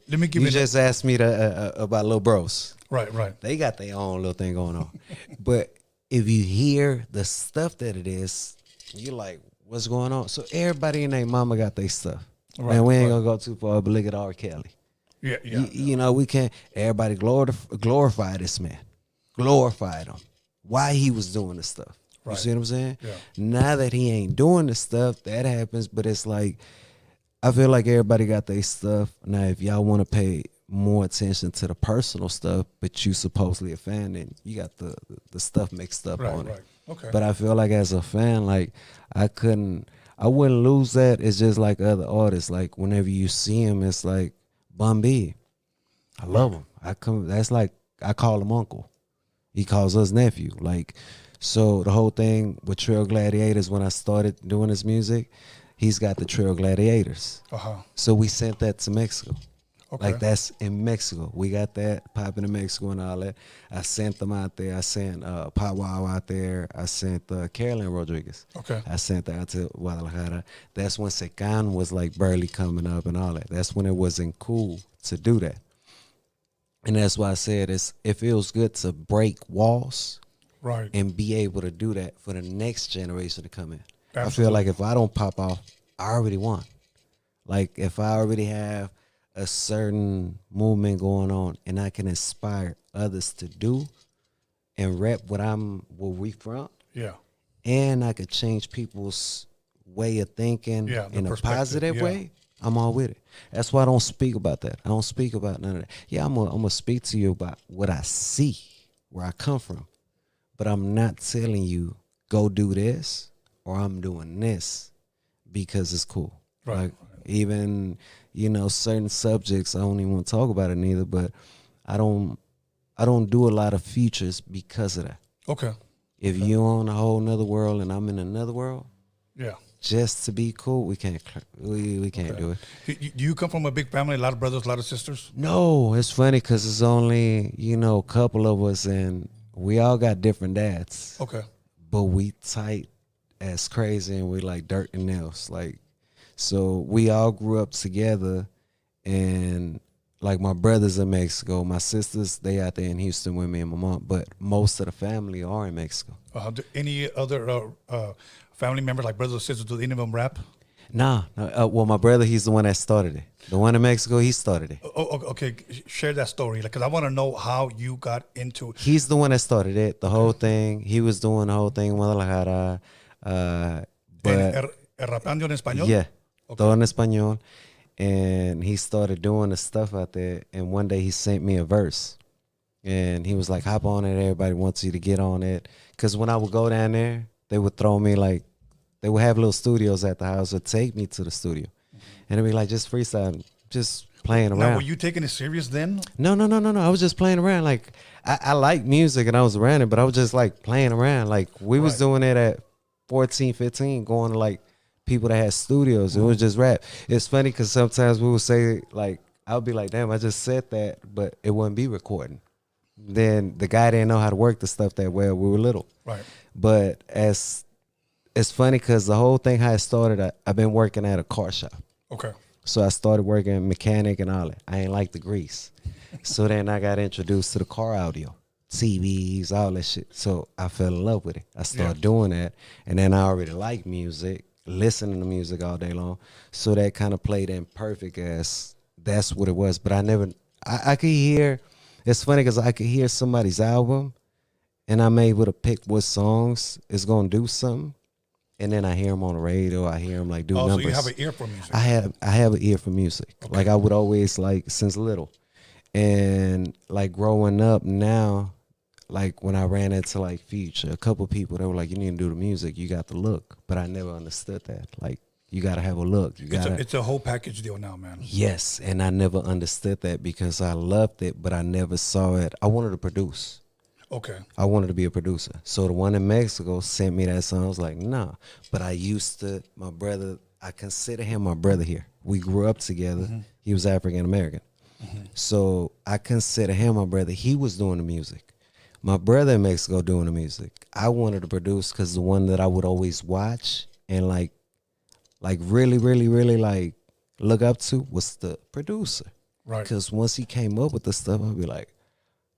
Let me give you just asked me about little bros. Right. They got their own little thing going on. But if you hear the stuff that it is, you're like, what's going on? So everybody and their mama got their stuff. Right, man, we ain't gonna go too far, but look at R. Kelly. Yeah. We can't. Everybody glorify this man. Glorified him. Why he was doing this stuff. Right. You see what I'm saying? Yeah. Now that he ain't doing the stuff, that happens. But it's like, I feel like everybody got their stuff. Now, if y'all want to pay more attention to the personal stuff, but you supposedly a fan, then you got the stuff mixed up on it. Okay. But I feel like as a fan, like I wouldn't lose that. It's just like other artists. Like whenever you see him, it's like Bun B. I love him. That's like I call him uncle. He calls us nephew. Like, so the whole thing with Trail Gladiators, when I started doing his music, he's got the Trail Gladiators. So we sent that to Mexico. Okay. Like that's in Mexico. We got that popping in Mexico and all that. I sent them out there. I sent Pop Wow out there. I sent Carolyn Rodriguez. Okay. I sent that out to Guadalajara. That's when Chicano was like barely coming up and all that. That's when it wasn't cool to do that. And that's why I said it feels good to break walls, right, and be able to do that for the next generation to come in. Absolutely. I feel like if I don't pop off, I already won. Like if I already have a certain movement going on and I can inspire others to do and rep where we from. Yeah. And I could change people's way of thinking in a positive way. I'm all with it. That's why I don't speak about that. I don't speak about none of that. Yeah, I'm gonna speak to you about what I see, where I come from. But I'm not telling you, go do this or I'm doing this because it's cool. Right. Like even, certain subjects, I don't even want to talk about it neither, but I don't do a lot of features because of that. Okay. If you're on a whole nother world and I'm in another world, just to be cool, we can't do it. Do you come from a big family, a lot of brothers, a lot of sisters? No, it's funny because it's only, a couple of us and we all got different dads. Okay. But we tight as crazy and we like dirt and nails. Like, so we all grew up together and like my brothers in Mexico, my sisters, they out there in Houston with me and my mom, but most of the family are in Mexico. Do any other family members, like brothers or sisters, do any of them rap? Nah, well, my brother, he's the one that started it. The one in Mexico, he started it. Okay, share that story, because I want to know how you got into it. He's the one that started it, the whole thing. He was doing the whole thing in Guadalajara. But Rapeando en español? yeah, todo en español. And he started doing the stuff out there. And one day he sent me a verse. And he was like, hop on it. Everybody wants you to get on it. Because when I would go down there, they would throw me like, they would have little studios at the house or take me to the studio. And it'd be like, just freestyle, just playing around. Now, were you taking it serious then? No. I was just playing around. Like, I like music and I was around it, but I was just like playing around. Like, we was doing it at 14, 15, going to like people that had studios. It was just rap. It's funny because sometimes we would say, like, I would be like, damn, I just said that, but it wouldn't be recording. Then the guy didn't know how to work the stuff that well. We were little. Right. But it's funny because the whole thing, how it started, I've been working at a car shop. Okay. So I started working mechanic and all that. I ain't like the grease. So then I got introduced to the car audio, TVs, all that shit. So I fell in love with it. I started doing that. And then I already like music, listening to music all day long. So that kind of played in perfect as that's what it was. But I could hear, it's funny because I could hear somebody's album and I'm able to pick what songs is going to do something. And then I hear them on the radio. I hear them like do numbers. So you have an ear for music. I have an ear for music. Okay. Like I would always like since little, and like growing up now, like when I ran into like Future, a couple people that were like, "You need to do the music. You got the look," but I never understood that. Like you got to have a look. It's a whole package deal now, man. Yes, and I never understood that because I loved it, but I never saw it. I wanted to produce. Okay. I wanted to be a producer. So the one in Mexico sent me that song. I was like, nah. But my brother, I consider him my brother here. We grew up together. Mm-hmm. He was African American. Mm-hmm. So I consider him my brother. He was doing the music. My brother in Mexico doing the music. I wanted to produce because the one that I would always watch and like really, really, really like look up to was the producer. Right. Because once he came up with the stuff, I'd be like,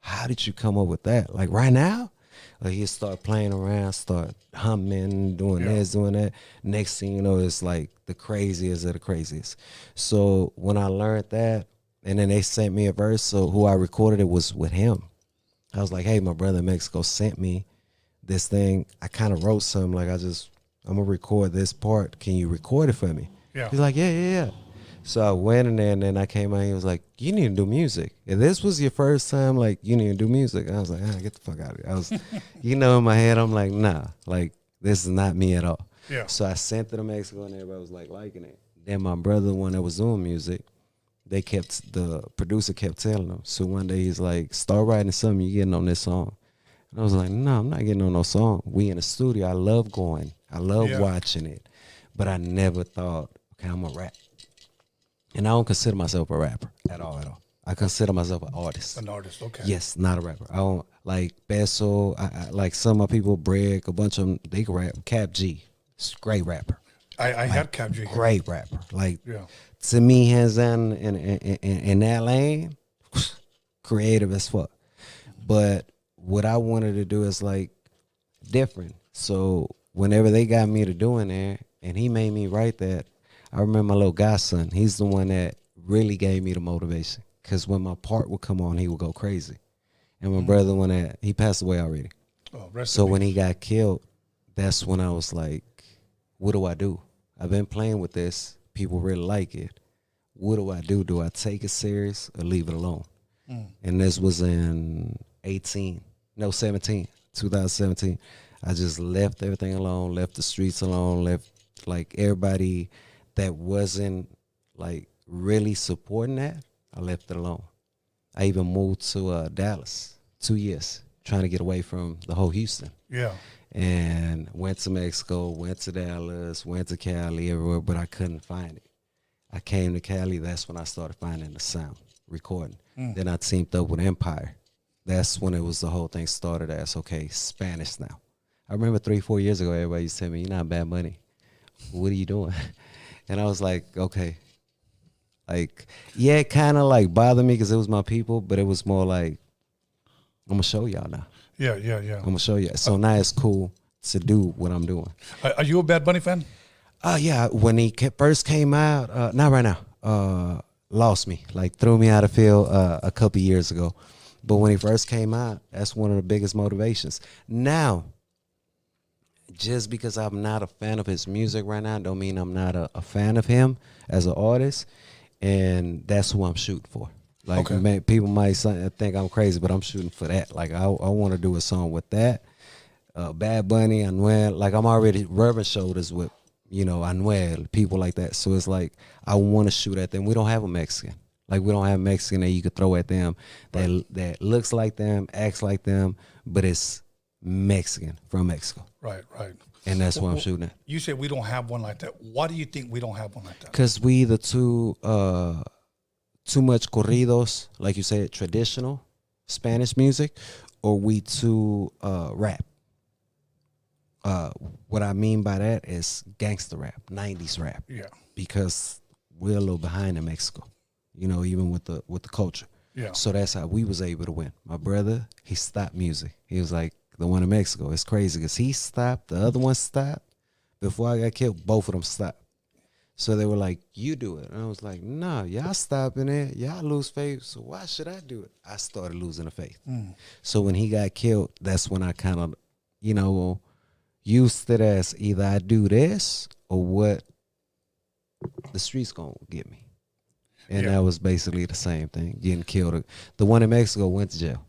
how did you come up with that? Like right now? Like he'd start playing around, start humming, doing this, doing that. Next thing you know, it's like the craziest of the craziest. So when I learned that, and then they sent me a verse, so who I recorded it was with him. I was like, hey, my brother in Mexico sent me this thing. I kind of wrote something like I'm going to record this part. Can you record it for me? Yeah. He's like, yeah. So I went in there and then I came out and he was like, you need to do music. If this was your first time, like, you need to do music. I was like, get the fuck out of here. I was, in my head, I'm like, nah, like, this is not me at all. Yeah. So I sent it to Mexico and everybody was like liking it. Then my brother, one that was doing music, the producer kept telling him. So one day he's like, start writing something, you getting on this song. And I was like, no, I'm not getting on no song. We in the studio. I love going. I love watching it. But I never thought, okay, I'm going to rap. And I don't consider myself a rapper at all. I consider myself an artist. An artist, okay. Yes, not a rapper. I don't like Beso. I like some of my people, Brig, a bunch of them, they can rap. Cap G, great rapper. I had Cap G. Great rapper. Like, to me, hands down in that lane, creative as fuck. But what I wanted to do is like different. So whenever they got me to doing there, and he made me write that, I remember my little godson. He's the one that really gave me the motivation. Because when my part would come on, he would go crazy. And my brother, he passed away already. Oh, so when he got killed, that's when I was like, what do I do? I've been playing with this. People really like it. What do I do? Do I take it serious or leave it alone? And this was in 2017. I just left everything alone, left the streets alone, left like everybody that wasn't like really supporting that, I left it alone. I even moved to Dallas 2 years, trying to get away from the whole Houston. Yeah. And went to Mexico, went to Dallas, went to Cali, everywhere, but I couldn't find it. I came to Cali, that's when I started finding the sound, recording. Then I teamed up with Empire. That's when it was the whole thing started as, okay, Spanish now. I remember 3-4 years ago, everybody used to tell me, you're not Bad Money. What are you doing? And I was like, okay. Like, yeah, it kind of like bothered me because it was my people, but it was more like, I'm going to show y'all now. Yeah. I'm going to show you. So now it's cool to do what I'm doing. Are you a Bad Bunny fan? Yeah, when he first came out, not right now. Lost me, like threw me out of field a couple years ago. But when he first came out, that's one of the biggest motivations. Now, just because I'm not a fan of his music right now, don't mean I'm not a fan of him as an artist. And that's who I'm shooting for. Like, people might think I'm crazy, but I'm shooting for that. Like, I want to do a song with that. Bad Bunny, Anuel. Like, I'm already rubbing shoulders with, Anuel, people like that. So it's like, I want to shoot at them. We don't have a Mexican. Like, we don't have a Mexican that you could throw at them that looks like them, acts like them, but it's Mexican from Mexico. Right. And that's what I'm shooting at. You said we don't have one like that. Why do you think we don't have one like that? Because we either too much corridos, like you said, traditional Spanish music, or we too rap. What I mean by that is gangster rap, 90s rap. Yeah. Because we're a little behind in Mexico, even with the culture. Yeah. So that's how we was able to win. My brother, he stopped music. He was like, the one in Mexico. It's crazy because he stopped, the other one stopped. Before I got killed, both of them stopped. So they were like, you do it. And I was like, no, y'all stopping it. Y'all lose faith. So why should I do it? I started losing the faith. So when he got killed, that's when I kind of, used it as either I do this or what the streets gonna get me. And that was basically the same thing, getting killed. The one in Mexico went to jail.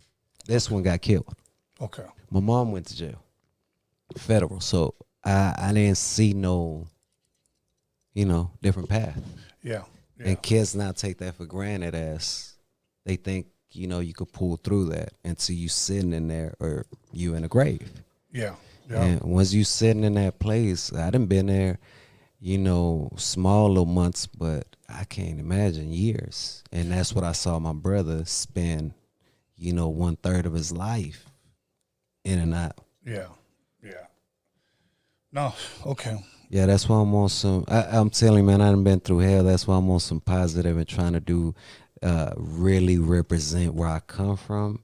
This one got killed. Okay. My mom went to jail, federal. So I didn't see no, different path. Yeah. And kids now take that for granted as they think, you could pull through that until you sitting in there or you in a grave. Yeah. And once you sitting in that place, I done been there, small little months, but I can't imagine years. And that's what I saw my brother spend, 1/3 of his life in and out. Yeah. No, okay. Yeah, that's why I'm on some. I'm telling you, man, I done been through hell. That's why I'm on some positive and trying to do, really represent where I come from,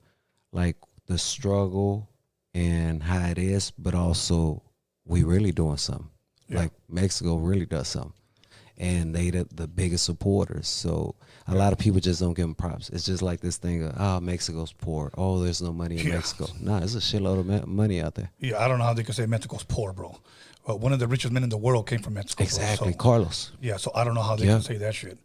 like the struggle and how it is, but also we really doing something. Yeah. Like Mexico really does something, and they the biggest supporters. So a lot of people just don't give them props. It's just like this thing of, Mexico's poor. Oh, there's no money in Mexico. Nah, there's a shitload of money out there. Yeah, I don't know how they can say Mexico's poor, bro. One of the richest men in the world came from Mexico. Exactly, so, Carlos. Yeah, so I don't know how they can say that shit.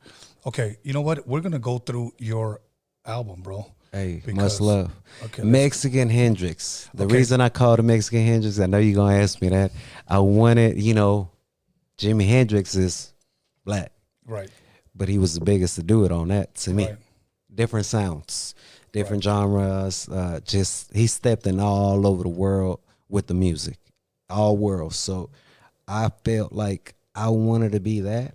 Okay, you know what? We're gonna go through your album, bro. Hey, much love. Okay, Mexican Hendrix. The reason I called it Mexican Hendrix, I know you're going to ask me that. I wanted, Jimi Hendrix is black. Right. But he was the biggest to do it on that to me. Right. Different sounds, different genres. He stepped in all over the world with the music, all worlds. So I felt like I wanted to be that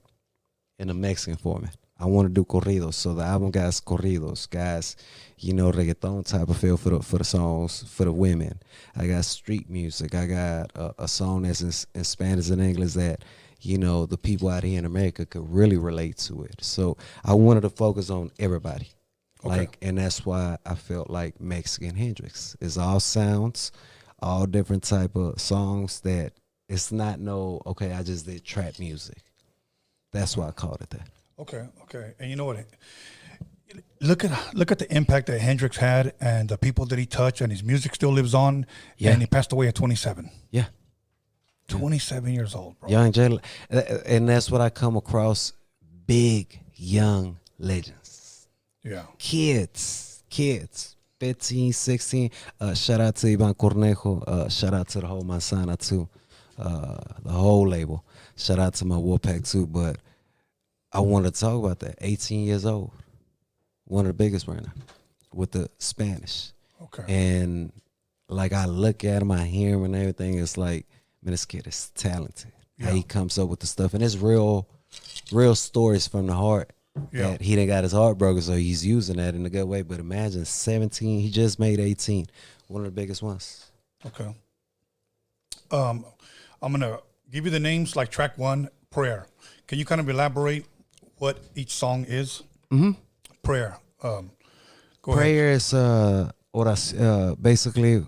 in a Mexican format. I want to do corridos, so the album got corridos, guys, reggaeton type of feel for the songs, for the women. I got street music. I got a song that's in Spanish and English that, the people out here in America could really relate to it. So I wanted to focus on everybody. Okay. And that's why I felt like Mexican Hendrix. It's all sounds, all different type of songs that it's not I just did trap music. That's why I called it that. Okay. And you know what? Look at the impact that Hendrix had and the people that he touched, and his music still lives on. Yeah. And he passed away at 27. Yeah. 27 years old, bro. Young Jay, and that's what I come across, big young legends. Yeah. Kids, 15, 16. Shout out to Ivan Cornejo. Shout out to the whole Manzana too. The whole label. Shout out to my Warpack too, but I wanted to talk about that. 18 years old. One of the biggest right now with the Spanish. Okay. And I look at him, I hear him and everything. It's like, man, this kid is talented. Yeah. How he comes up with the stuff. And it's real stories from the heart. Yeah. That he done got his heart broken, so he's using that in a good way. But imagine 17, he just made 18. One of the biggest ones. Okay. I'm going to give you the names like track 1, Prayer. Can you kind of elaborate what each song is? Mm-hmm. Prayer. Prayer is basically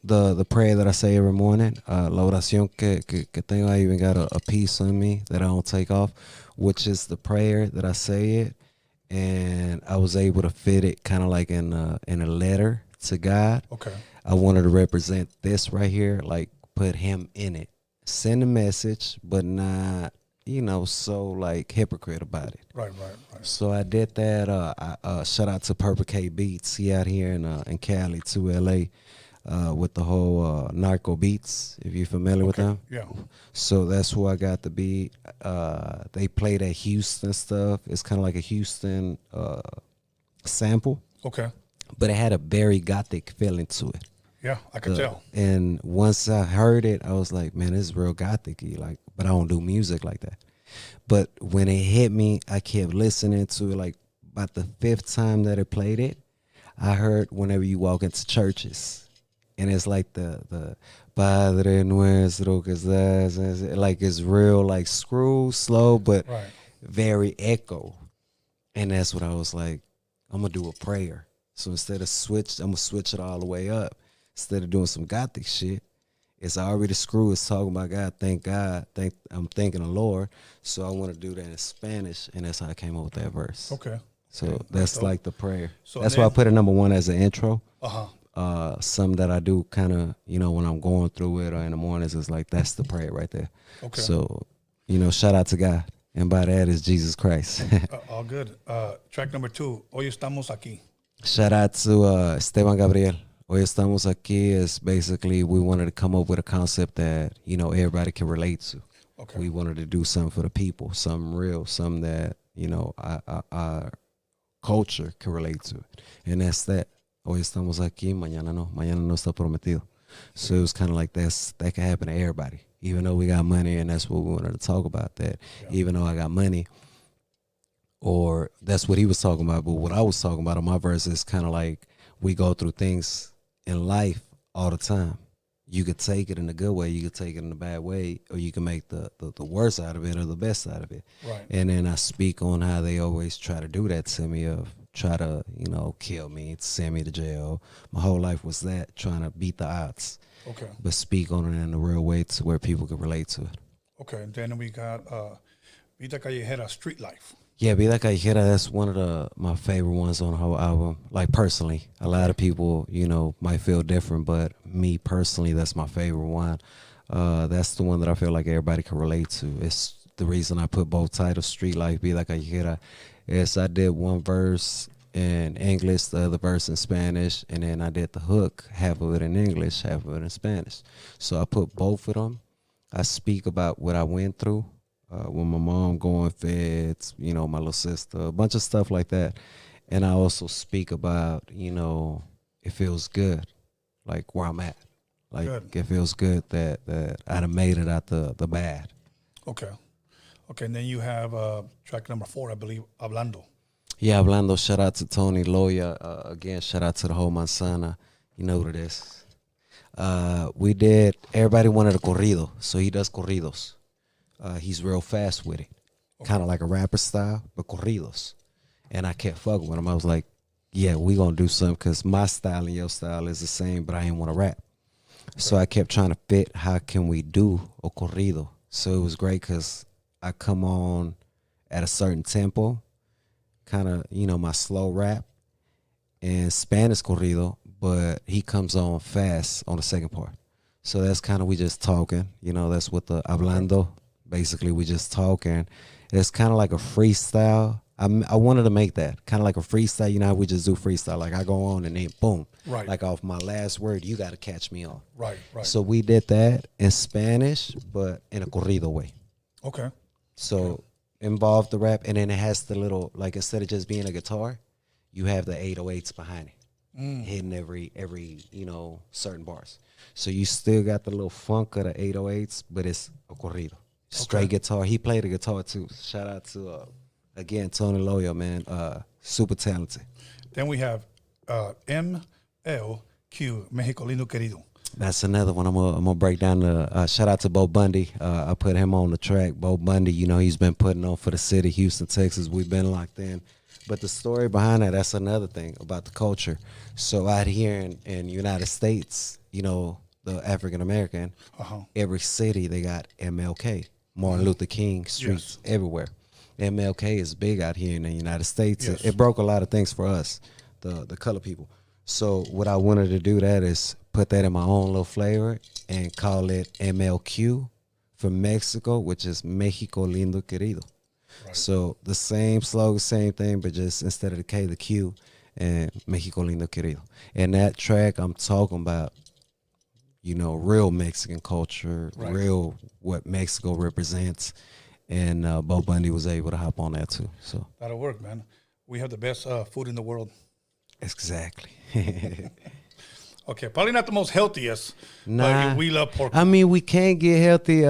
the prayer that I say every morning, la oración que tengo, I even got a piece on me that I don't take off, which is the prayer that I say it, and I was able to fit it kind of like in a letter to God. Okay. I wanted to represent this right here, like put him in it, send a message, but not, you know, so like hypocrite about it. Right. So I did that. I shout out to Purple K Beats. He out here in Cali to LA with the whole Narco Beats, if you're familiar with them. Yeah. So that's who I got the beat. They play that Houston stuff. It's kind of like a Houston sample. Okay. But it had a very gothic feeling to it. Yeah, I can tell. And once I heard it, I was like, man, this is real gothic-y, like, but I don't do music like that. But when it hit me, I kept listening to it. Like about the 5th time that it played it, I heard whenever you walk into churches, and it's like the Padre Nuestro que estás, like it's real, like screw, slow, but very echo. And that's what I was like, I'm gonna do a prayer. So instead of I'm gonna switch it all the way up. Instead of doing some gothic shit, it's already screw. It's talking about God. Thank God. I'm thanking the Lord. So I want to do that in Spanish, and that's how I came up with that verse. Okay. So that's like the prayer. So that's why I put it number 1 as an intro. Uh-huh. Some that I do kind of, you know, when I'm going through it or in the mornings, it's like that's the prayer right there. Okay. So, you know, shout out to God, and by that is Jesus Christ. All good. Track number 2. Hoy estamos aquí. Shout out to Esteban Gabriel. Hoy estamos aquí is basically we wanted to come up with a concept that, you know, everybody can relate to. Okay. We wanted to do something for the people, something real, something that, you know, our culture can relate to. And that's that. Hoy estamos aquí, mañana no está prometido. So it was kind of like that can happen to everybody. Even though we got money, and that's what we wanted to talk about, that even though I got money, or that's what he was talking about, but what I was talking about on my verse is kind of like we go through things in life all the time. You could take it in a good way, you could take it in a bad way, or you can make the worst out of it or the best out of it. Right. And then I speak on how they always try to do that to me, of try to, you know, kill me, send me to jail. My whole life was that, trying to beat the odds. Okay. But speak on it in a real way to where people can relate to it. Okay, and then we got Vida Callejera, Street Life. Yeah, Vida Callejera, that's one of my favorite ones on the whole album. Like personally, a lot of people, you know, might feel different, but me personally, that's my favorite one. That's the one that I feel like everybody can relate to. It's the reason I put both titles, Street Life, Vida Callejera. Is I did one verse in English, the other verse in Spanish, and then I did the hook, half of it in English, half of it in Spanish. So I put both of them. I speak about what I went through. With my mom going feds, you know, my little sister, a bunch of stuff like that. And I also speak about, you know, it feels good, like where I'm at. Like Good. It feels good that I'd have made it out the bad. Okay. Okay, and then you have track number 4, I believe, Hablando. Yeah, Hablando, shout out to Tony Loya. Again, shout out to the whole Manzana. You know what it is. Everybody wanted a corrido, so he does corridos. He's real fast with it, kind of like a rapper style, but corridos. And I kept fucking with him. I was like, yeah, we going to do something, because my style and your style is the same, but I didn't want to rap. Okay. So I kept trying to fit, how can we do a corrido? So it was great because I come on at a certain tempo, kind of, you know, my slow rap and Spanish corrido, but he comes on fast on the second part. So that's kind of, we just talking, you know, that's what the Hablando. Basically, we just talking. It's kind of like a freestyle. I wanted to make that kind of like a freestyle. You know how we just do freestyle? Like I go on and then boom. Right. Like off my last word, you got to catch me on. Right. So we did that in Spanish, but in a corrido way. Okay. So involved the rap, and then it has the little, like instead of just being a guitar, you have the 808s behind it, hitting every you know, certain bars. So you still got the little funk of the 808s, but it's a corrido. Straight guitar. He played the guitar too. Shout out to again Tony Loya, man. Super talented. Then we have MLQ, Mexico Lindo Querido. That's another one. I'm gonna break down the shout out to Bo Bundy. I put him on the track. Bo Bundy, you know, he's been putting on for the city, Houston, Texas. We've been locked in. But the story behind that, that's another thing about the culture. So out here in United States, you know, the African American, every city they got MLK, Martin Luther King streets everywhere. MLK is big out here in the United States. It broke a lot of things for us, the color people. So what I wanted to do that is put that in my own little flavor and call it MLQ from Mexico, which is Mexico Lindo Querido. Right. So the same slogan, same thing, but just instead of the K, the Q, and Mexico Lindo Querido. And that track, I'm talking about, you know, real Mexican culture, real what Mexico represents. And Bo Bundy was able to hop on that too. So that'll work, man. We have the best food in the world. Exactly. Okay, probably not the most healthiest, nah, but we love pork. I mean, we can't get healthy.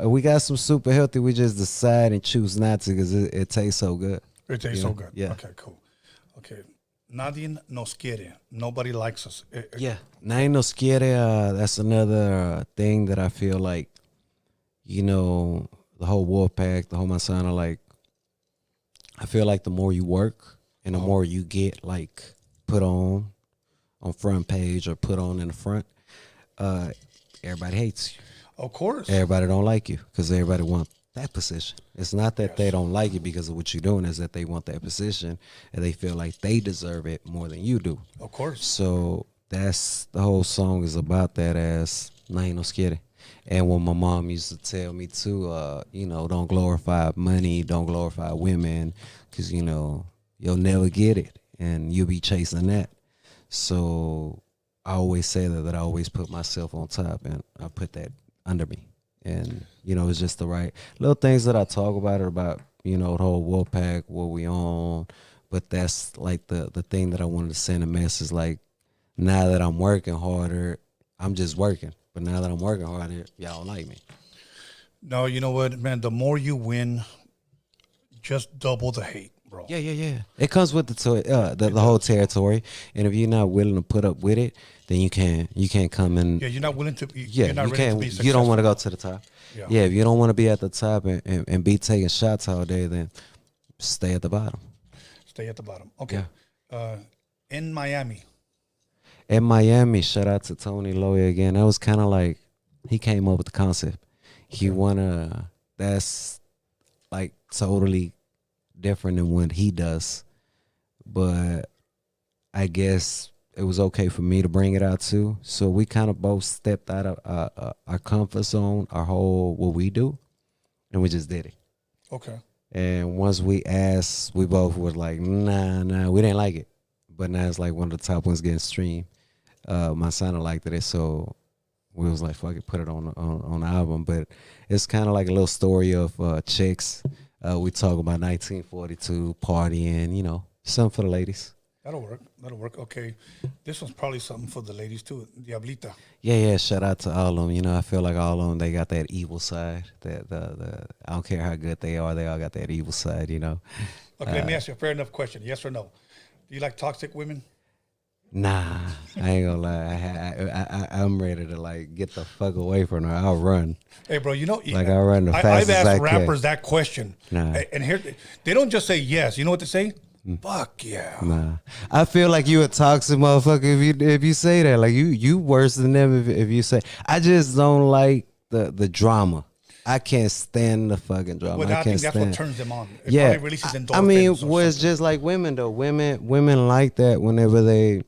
We got some super healthy. We just decide and choose not to because it tastes so good. It tastes so good. Yeah. Okay, cool. Okay, nadie nos quiere. Nobody likes us. Yeah, nadie nos quiere. That's another thing that I feel like, you know, the whole Wolfpack, the whole Manzana, like, I feel like the more you work and the more you get, like, put on front page or put on in the front, everybody hates you. Of course. Everybody don't like you because everybody want that position. It's not that they don't like you because of what you're doing, is that they want that position and they feel like they deserve it more than you do. Of course. So that's the whole song is about that, as Nadie nos quiere. And when my mom used to tell me too, you know, don't glorify money, don't glorify women, because, you know, you'll never get it and you'll be chasing that. So I always say that I always put myself on top and I put that under me. And, you know, it's just the right little things that I talk about are about, you know, the whole Wolfpack, what we on. But that's like the thing that I wanted to send a message, like, now that I'm working harder, I'm just working. But now that I'm working harder, y'all don't like me. No, you know what, man? The more you win, just double the hate, bro. Yeah. It comes with the whole territory, and if you're not willing to put up with it, then you can't come in. Yeah, you're not willing to. You're not ready to be successful. You don't want to go to the top. Yeah, if you don't want to be at the top and be taking shots all day, then stay at the bottom. Stay at the bottom. Okay. Yeah. In Miami. In Miami, shout out to Tony Loya again. That was kind of like, he came up with the concept. He that's like totally different than what he does. But I guess it was okay for me to bring it out too. So we kind of both stepped out of our comfort zone, our whole, what we do, and we just did it. Okay. And once we asked, we both were like, nah, we didn't like it. But now it's like one of the top ones getting streamed. My son liked it, so we was like, fuck it, put it on the album. But it's kind of like a little story of chicks. We talk about 1942, partying, you know, something for the ladies. That'll work. Okay. This one's probably something for the ladies too. Diablita. Yeah. Shout out to all of them. You know, I feel like all of them, they got that evil side. That I don't care how good they all got that evil side, you know. Okay, let me ask you a fair enough question. Yes or no? Do you like toxic women? Nah, I ain't gonna lie. I'm ready to like get the fuck away from her. I'll run. Hey, bro, you know, like I'll run the fastest I can. I've asked rappers that question, nah. And here they don't just say yes. You know what they say? Fuck yeah. Nah, I feel like you a toxic motherfucker if you say that. Like you worse than them if you say. I just don't like the drama. I can't stand the fucking drama. Well, I think that's what turns them on. It probably releases endorphins. I mean, well, it's just like women though. Women like that whenever they,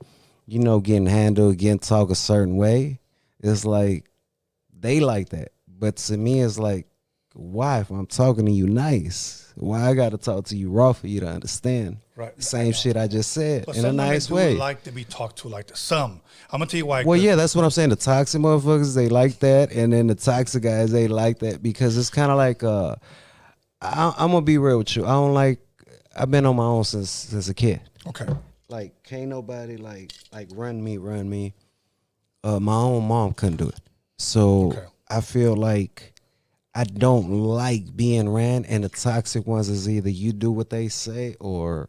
you know, getting handled, getting talked a certain way. It's like they like that. But to me, it's like, why? If I'm talking to you nice, why I got to talk to you raw for you to understand? Right. Same shit I just said but in a nice way. Some like to be talked to like that. Some. I'm gonna tell you why. Well, yeah, that's what I'm saying. The toxic motherfuckers, they like that, and then the toxic guys, they like that because it's kind of like, I'm gonna be real with you. I don't like. I've been on my own since a kid. Okay. Like, can't nobody like run me. My own mom couldn't do it, so I feel like I don't like being ran, and the toxic ones is either you do what they say or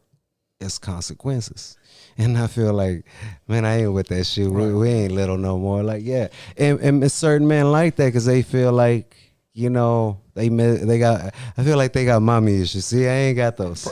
it's consequences. And I feel like, man, I ain't with that shit. Right. We ain't little no more. Like, yeah. And certain men like that because they feel like, you know, they got. I feel like they got mommy issues. See, I ain't got those.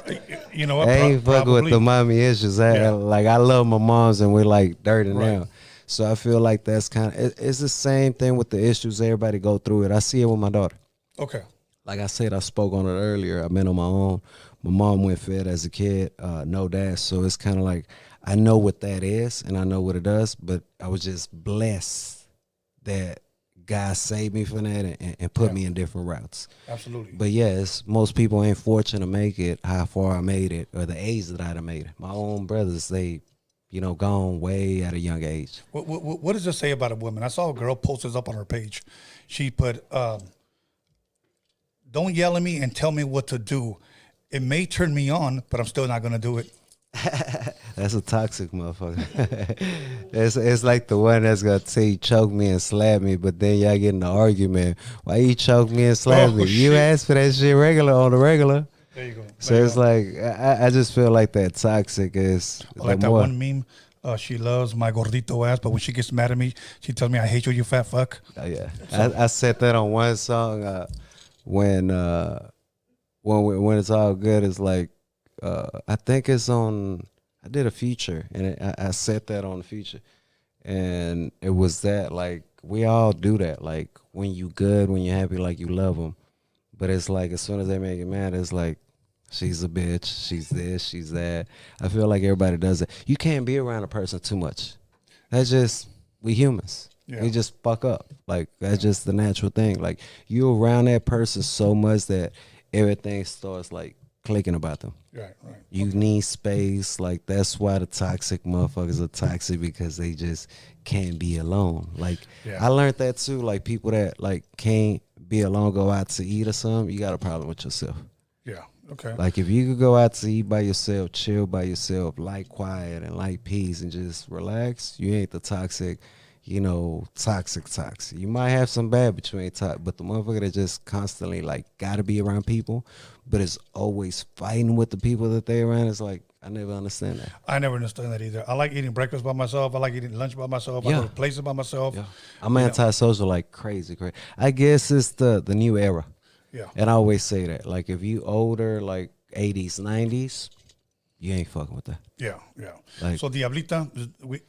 You know what? I ain't fucking with the mommy issues. Like I love my moms and we're like dirty now. So I feel like that's kind of it's the same thing with the issues. Everybody go through it. I see it with my daughter. Okay. Like I said, I spoke on it earlier. I've been on my own. My mom went fed as a kid, no dad. So it's kind of like I know what that is and I know what it does. But I was just blessed that God saved me from that and put me in different routes. Absolutely. But yes, most people ain't fortunate to make it how far I made it or the age that I'd have made it. My own brothers, they, you know, gone way at a young age. What does it say about a woman? I saw a girl post this up on her page. She put, don't yell at me and tell me what to do. It may turn me on, but I'm still not going to do it. That's a toxic motherfucker. it's like the one that's gonna say choke me and slap me, but then y'all get in an argument. Why you choke me and slap me? Shit. You asked for that shit regular on the regular. There you go. So it's like I just feel like that toxic is like that one meme. She loves my gordito ass, but when she gets mad at me, she tells me I hate you, you fat fuck. Oh yeah, I said that on one song when it's all good. It's like. I think it's on. I did a feature, and I said that on the feature, and it was that like we all do that. Like when you good, when you're happy, like you love them, but it's like as soon as they make you mad, it's like she's a bitch, she's this, she's that. I feel like everybody does it. You can't be around a person too much. That's just we humans. Yeah. We just fuck up. Like that's just the natural thing. Like you around that person so much that everything starts like clicking about them. Right. You need space. Like that's why the toxic motherfuckers are toxic because they just can't be alone. Like I learned that too. Like people that like can't be alone, go out to eat or something. You got a problem with yourself. Yeah. Okay. Like if you could go out to eat by yourself, chill by yourself, like quiet and like peace and just relax, you ain't the toxic. You know, toxic. You might have some bad between but the motherfucker that just constantly like gotta be around people, but is always fighting with the people that they around. It's like I never understand that. I never understand that either. I like eating breakfast by myself. I like eating lunch by myself. I go to places by myself. Yeah. I'm antisocial like crazy. I guess it's the new era. Yeah. And I always say that. Like if you older, like 80s, 90s, you ain't fucking with that. Yeah. Like, so Diablita,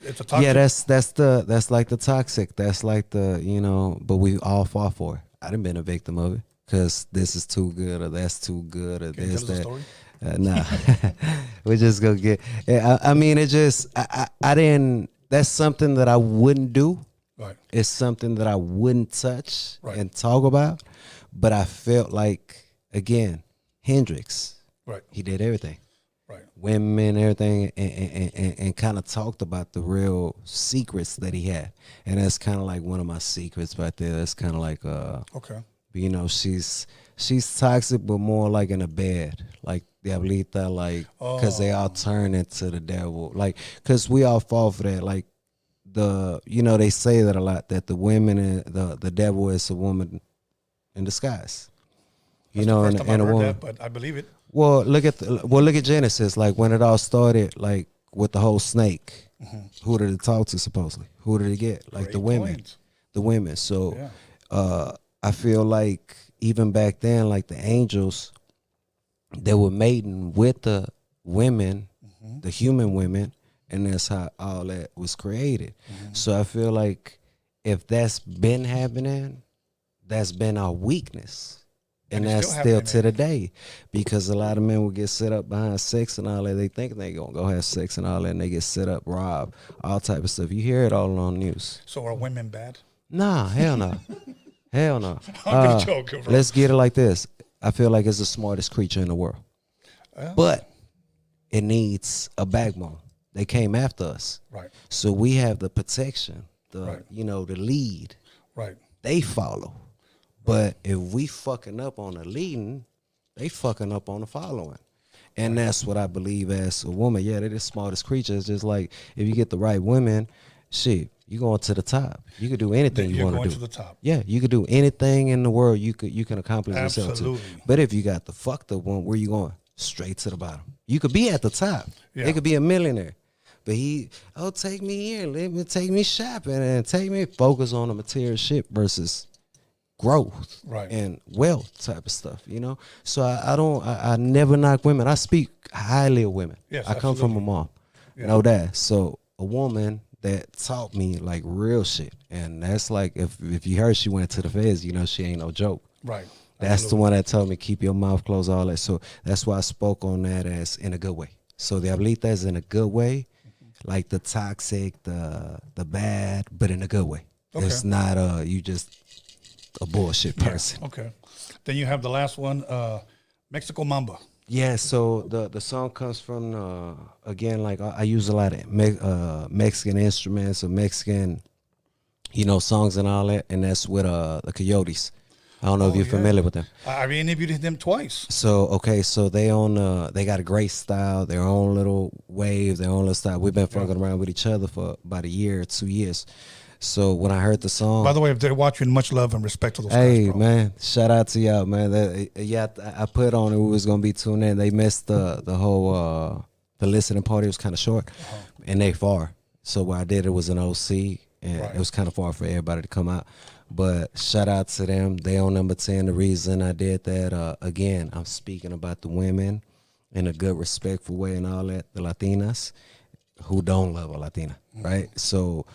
it's a toxic. Yeah, that's like the toxic. That's like the, you know, but we all fall for it. I done been a victim of it because this is too good or that's too good or Can this, you tell us that. a story? Nah, we're just gonna get. I mean, it just I didn't. That's something that I wouldn't do. Right. It's something that I wouldn't touch and talk about. But I felt like again, Hendrix. Right. He did everything. Right. Women, everything, and kind of talked about the real secrets that he had, and that's kind of like one of my secrets right there. That's kind of like okay. You know, she's toxic, but more like in a bed, like Diablita, like because they all turn into the devil, like because we all fall for that. Like you know, they say that a lot that the women and the devil is a woman in disguise. You know, and a woman. That, but I believe it. Well, look at Genesis, like when it all started, like with the whole snake. Mm-hmm. Who did it talk to supposedly? Who did it get? Like the women. The women. So I feel like even back then, like the angels, they were mating with the women, the human women, and that's how all that was created. So I feel like if that's been happening, that's been our weakness. And that's still to the day, because a lot of men will get set up behind sex and all that. They think they gonna go have sex and all that, and they get set up, robbed, all type of stuff. You hear it all on the news. So are women bad? Nah, hell no. Hell no. I'm just joking, bro. Let's get it like this. I feel like it's the smartest creature in the world. But it needs a backbone. They came after us. Right. So we have the protection, you know, the lead. Right. They follow. But if we fucking up on the leading, they fucking up on the following. And that's what I believe as a woman. Yeah, they're the smartest creatures. Just like if you get the right women, shit, you going to the top. You could do anything you want to do. You're going to the top. Yeah, you could do anything in the world you can accomplish yourself to. But if you got the fucked up one, where you going? Straight to the bottom. You could be at the top. Yeah. They could be a millionaire. But take me here, let me take me shopping and take me focus on the material shit versus growth Right. and wealth type of stuff, you know. So I never knock women. I speak highly of women. Yes, I come from a mom, know that. So a woman that taught me like real shit, and that's like if you heard she went to the feds, you know she ain't no joke. Right. That's the one that told me keep your mouth closed, all that. So that's why I spoke on that as in a good way. So the Diablita is in a good way, like the toxic, the bad, but in a good way. Okay. It's not you just a bullshit person. Yeah. Okay. Then you have the last one, Mexico Mamba. Yeah, so the song comes from again, like I use a lot of Mexican instruments or Mexican, you know, songs and all that, and that's with the Coyotes. I don't know if you're familiar with them. I interviewed them twice. So okay, so they got a great style, their own little wave, their own little style. We've been fucking around with each other for about a year or 2 years. So when I heard the song, by the way, if they're watching, much love and respect to those hey guys, bro. man, shout out to y'all, man. I put on it. We was gonna be tuned in. They missed the whole the listening party was kind of short, and they far. So what I did, it was an OC, and it was kind of far for everybody to come out. But shout out to them. They on number 10. The reason I did that, again, I'm speaking about the women in a good, respectful way and all that. The Latinas who don't love a Latina, right? So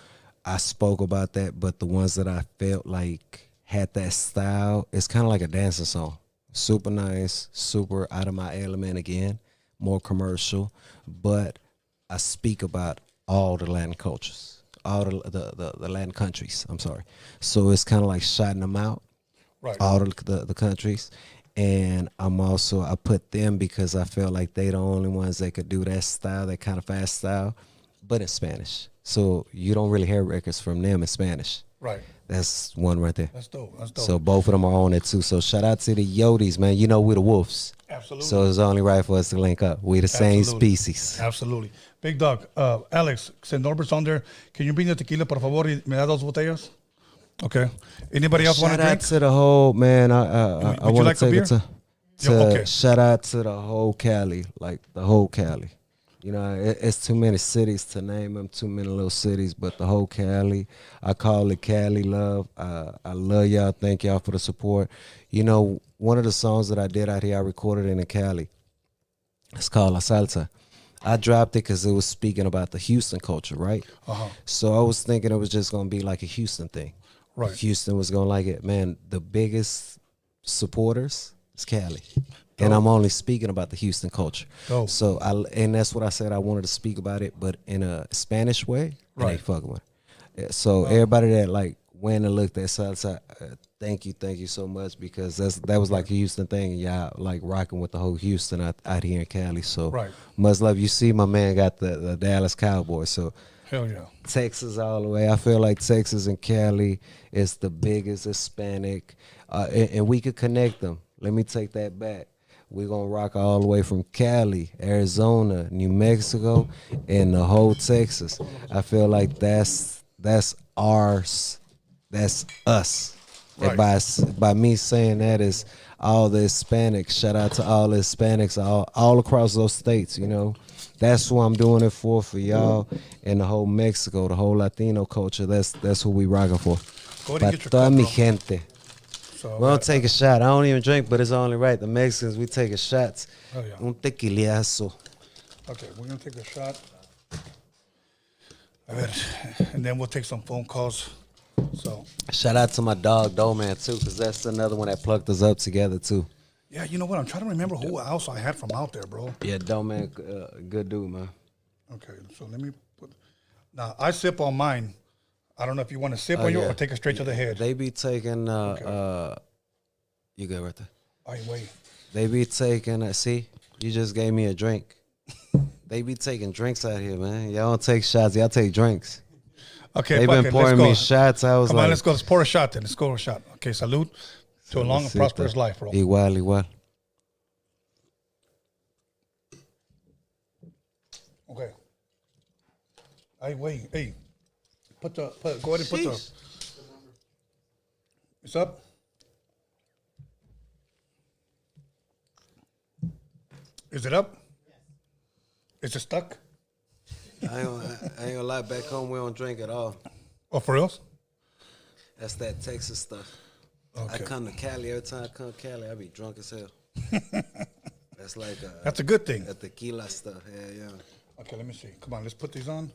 I spoke about that, but the ones that I felt like had that style, it's kind of like a dancing song. Super nice, super out of my element again, more commercial, but I speak about all the Latin cultures, all the Latin countries, I'm sorry. So it's kind of like shouting them out, all the countries. And I put them because I felt like they the only ones that could do that style, that kind of fast style, but in Spanish. So you don't really hear records from them in Spanish. Right. That's one right there. That's dope. That's dope. So both of them are on it too. So shout out to the Yotes, man. You know we're the wolves. Absolutely. So it's only right for us to link up. We the same species. Absolutely. Big Dog. Alex, since Norbert's on there, can you bring the tequila, por favor, y me da dos botellas? Okay. Anybody else want to drink? Shout out to the whole, man. I want to take it to shout out to the whole Cali, like the whole Cali. You know, it's too many cities to name them, too many little cities, but the whole Cali, I call it Cali love. I love y'all. Thank y'all for the support. You know, one of the songs that I did out here, I recorded in Cali. It's called La Salsa. I dropped it because it was speaking about the Houston culture, right? So I was thinking it was just going to be like a Houston thing. Right. Houston was going to like it. Man, the biggest supporters is Cali. And I'm only speaking about the Houston culture. So and that's what I said. I wanted to speak about it, but in a Spanish way. And they fucking with it. So everybody that like went and looked at salsa, thank you so much, because that was like a Houston thing, and y'all like rocking with the whole Houston out here in Cali. So much love. You see, my man got the Dallas Cowboys. So hell yeah, Texas all the way. I feel like Texas and Cali is the biggest Hispanic, and we could connect them. Let me take that back. We're going to rock all the way from Cali, Arizona, New Mexico, and the whole Texas. I feel like that's ours. That's us. And by me saying that is all the Hispanics. Shout out to all the Hispanics all across those states, you know. That's who I'm doing it for y'all, and the whole Mexico, the whole Latino culture. That's who we rocking for. Para toda mi gente. So we don't take a shot. I don't even drink, but it's only right. The Mexicans, we taking shots. Oh, yeah. Un tequilazo. Okay, we're going to take a shot. And then we'll take some phone calls. So shout out to my dog, Doe Man, too, because that's another one that plucked us up together, too. Yeah, you know what? I'm trying to remember who else I had from out there, bro. Yeah, Doe Man, good dude, man. Okay, so let me put... Now, I sip on mine. I don't know if you want to sip on yours or take it straight to the head. They be taking, you good right there. Wait. They be taking, see, you just gave me a drink. They be taking drinks out here, man. Y'all don't take shots, y'all take drinks. Okay, they've been pouring me shots. I was Come on, let's go. Let's pour a shot then. Let's go a shot. Okay, salud to a long and prosperous life, bro. Igual. Okay. Wait. Hey. Go ahead and put the... It's up? Is it up? Is it stuck? I ain't gonna lie, back home we don't drink at all. Oh, for real? That's that Texas stuff. I come to Cali every time I come to Cali. I be drunk as hell. That's like that's a good thing. The tequila stuff. Yeah. Okay, let me see. Come on, let's put these on.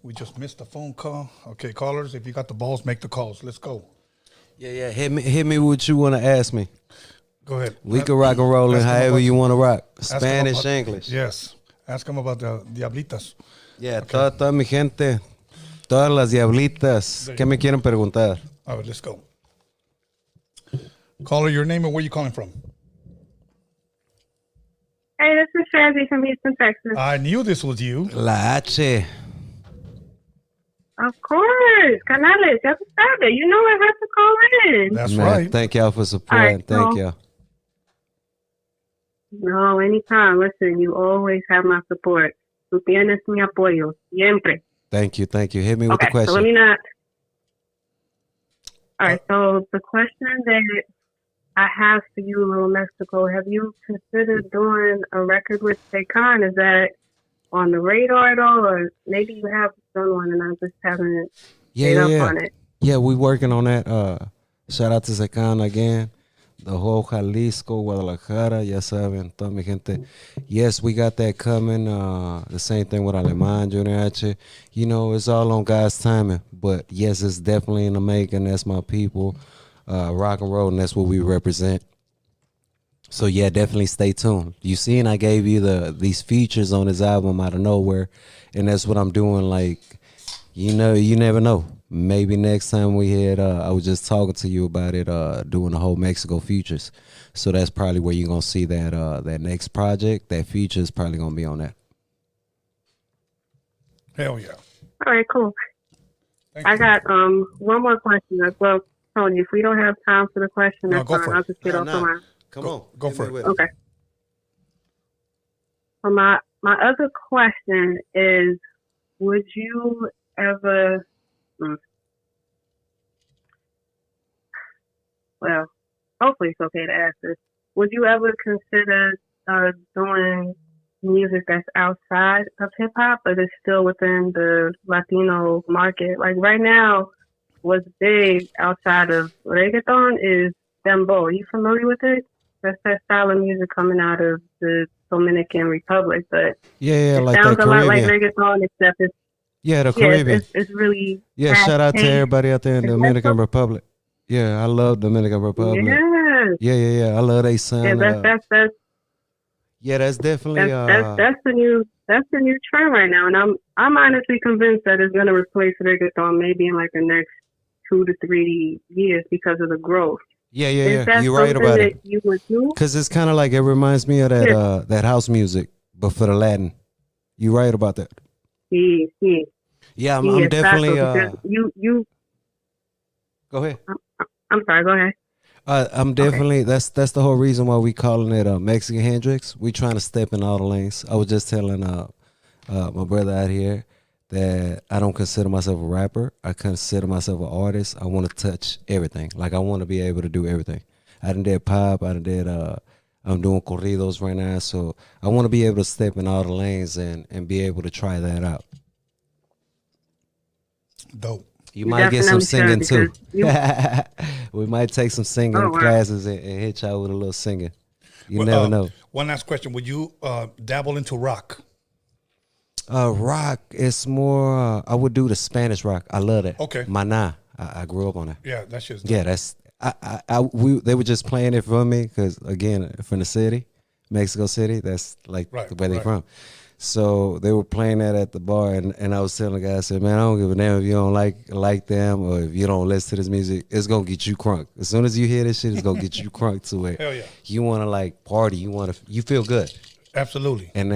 We just missed a phone call. Okay, callers, if you got the balls, make the calls. Let's go. Yeah. Hit me with what you want to ask me. Go ahead. We can rock and roll in however you want to rock. Spanish, English. Yes. Ask them about the Diablitas. Yeah, okay. toda mi gente, todas las diablitas, ¿qué me quieren preguntar? All right, let's go. Caller, your name and where you calling from? Hey, this is Shazzy from Houston, Texas. I knew this was you. La H. Of course. Canales, ya tú sabes. You know I have to call in. That's Man, right. Thank y'all for supporting. Right, thank y'all. No, anytime. Listen, you always have my support. Tú tienes mi apoyo. Siempre. Thank you. Hit me with the question. So let me not. All right, so the question that I have for you, Lil Mexico, have you considered doing a record with Chicano? Is that on the radar at all? Or maybe you have done one and I just haven't stayed up on it. Yeah, we working on that. Shout out to Chicano again. The whole Jalisco, Guadalajara, ya saben, toda mi gente. Yes, we got that coming. The same thing with Alemán, Junior H. You know, it's all on God's timing. But yes, it's definitely in the making. That's my people. Rock and roll, and that's what we represent. So yeah, definitely stay tuned. You seen I gave you these features on this album out of nowhere, and that's what I'm doing. Like, you know, you never know. Maybe next time we had, I was just talking to you about it, doing the whole Mexico features. So that's probably where you're gonna see that that next project. That feature is probably gonna be on that. Hell yeah! All right, cool. I got one more question as well. Tony, if we don't have time for the question, that's fine. I'll just get off the line. Come on, go for it. Okay. So my other question is, would you ever? Well, hopefully it's okay to ask this. Would you ever consider doing music that's outside of hip hop, but it's still within the Latino market? Like right now, what's big outside of reggaeton is dembow. Are you familiar with it? That's that style of music coming out of the Dominican Republic, but it like sounds a lot like reggaeton, except it's the Caribbean. It's really shout out to everybody out there in the Dominican Republic. Yeah, I love Dominican Republic. Yeah. I love they sound. That's that's definitely that's the new trend right now, and I'm honestly convinced that it's gonna replace reggaeton maybe in like the next 2 to 3 years because of the growth. Yeah. You're right about it. You would do? Because it's kind of like it reminds me of that that house music, but for the Latin. You're right about that. Yeah, I'm definitely. You. Go ahead. I'm sorry. Go ahead. I'm definitely. Okay. That's the whole reason why we calling it Mexican Hendrix. We trying to step in all the lanes. I was just telling my brother out here that I don't consider myself a rapper. I consider myself an artist. I want to touch everything. Like I want to be able to do everything. I done did pop. I done did. I'm doing corridos right now, so I want to be able to step in all the lanes and be able to try that out. Dope. You might get some singing too. We might take some singing classes and hit y'all with a little singing. You never know. One last question: would you dabble into rock? Rock is more. I would do the Spanish rock. I love that. Okay. Mana. I grew up on that. Yeah, that's just. Yeah, that's. They were just playing it for me because again, from the city, Mexico City. That's like where they from. So they were playing that at the bar, and I was telling the guy, I said, man, I don't give a damn if you don't like them or if you don't listen to this music. It's gonna get you crunk. As soon as you hear this shit, it's gonna get you crunk to it. Hell yeah. You wanna like party. You feel good. Absolutely. And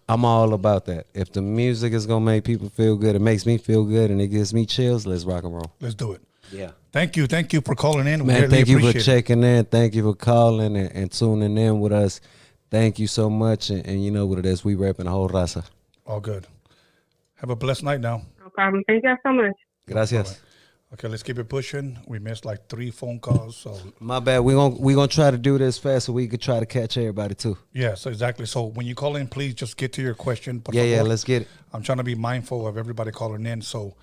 I'm all about that. If the music is gonna make people feel good, it makes me feel good, and it gives me chills. Let's rock and roll. Let's do it. Yeah. Thank you for calling in. Man, thank you for checking in. Thank you for calling and tuning in with us. Thank you so much, and you know what it is. We repping the whole Raza. All good. Have a blessed night now. No problem. Thank you so much. Gracias. Right. Okay, let's keep it pushing. We missed like 3 phone calls, so my bad. We gonna try to do this fast so we could try to catch everybody too. Yes, exactly. So when you call in, please just get to your question. Yeah, let's get it. I'm trying to be mindful of everybody calling in. So,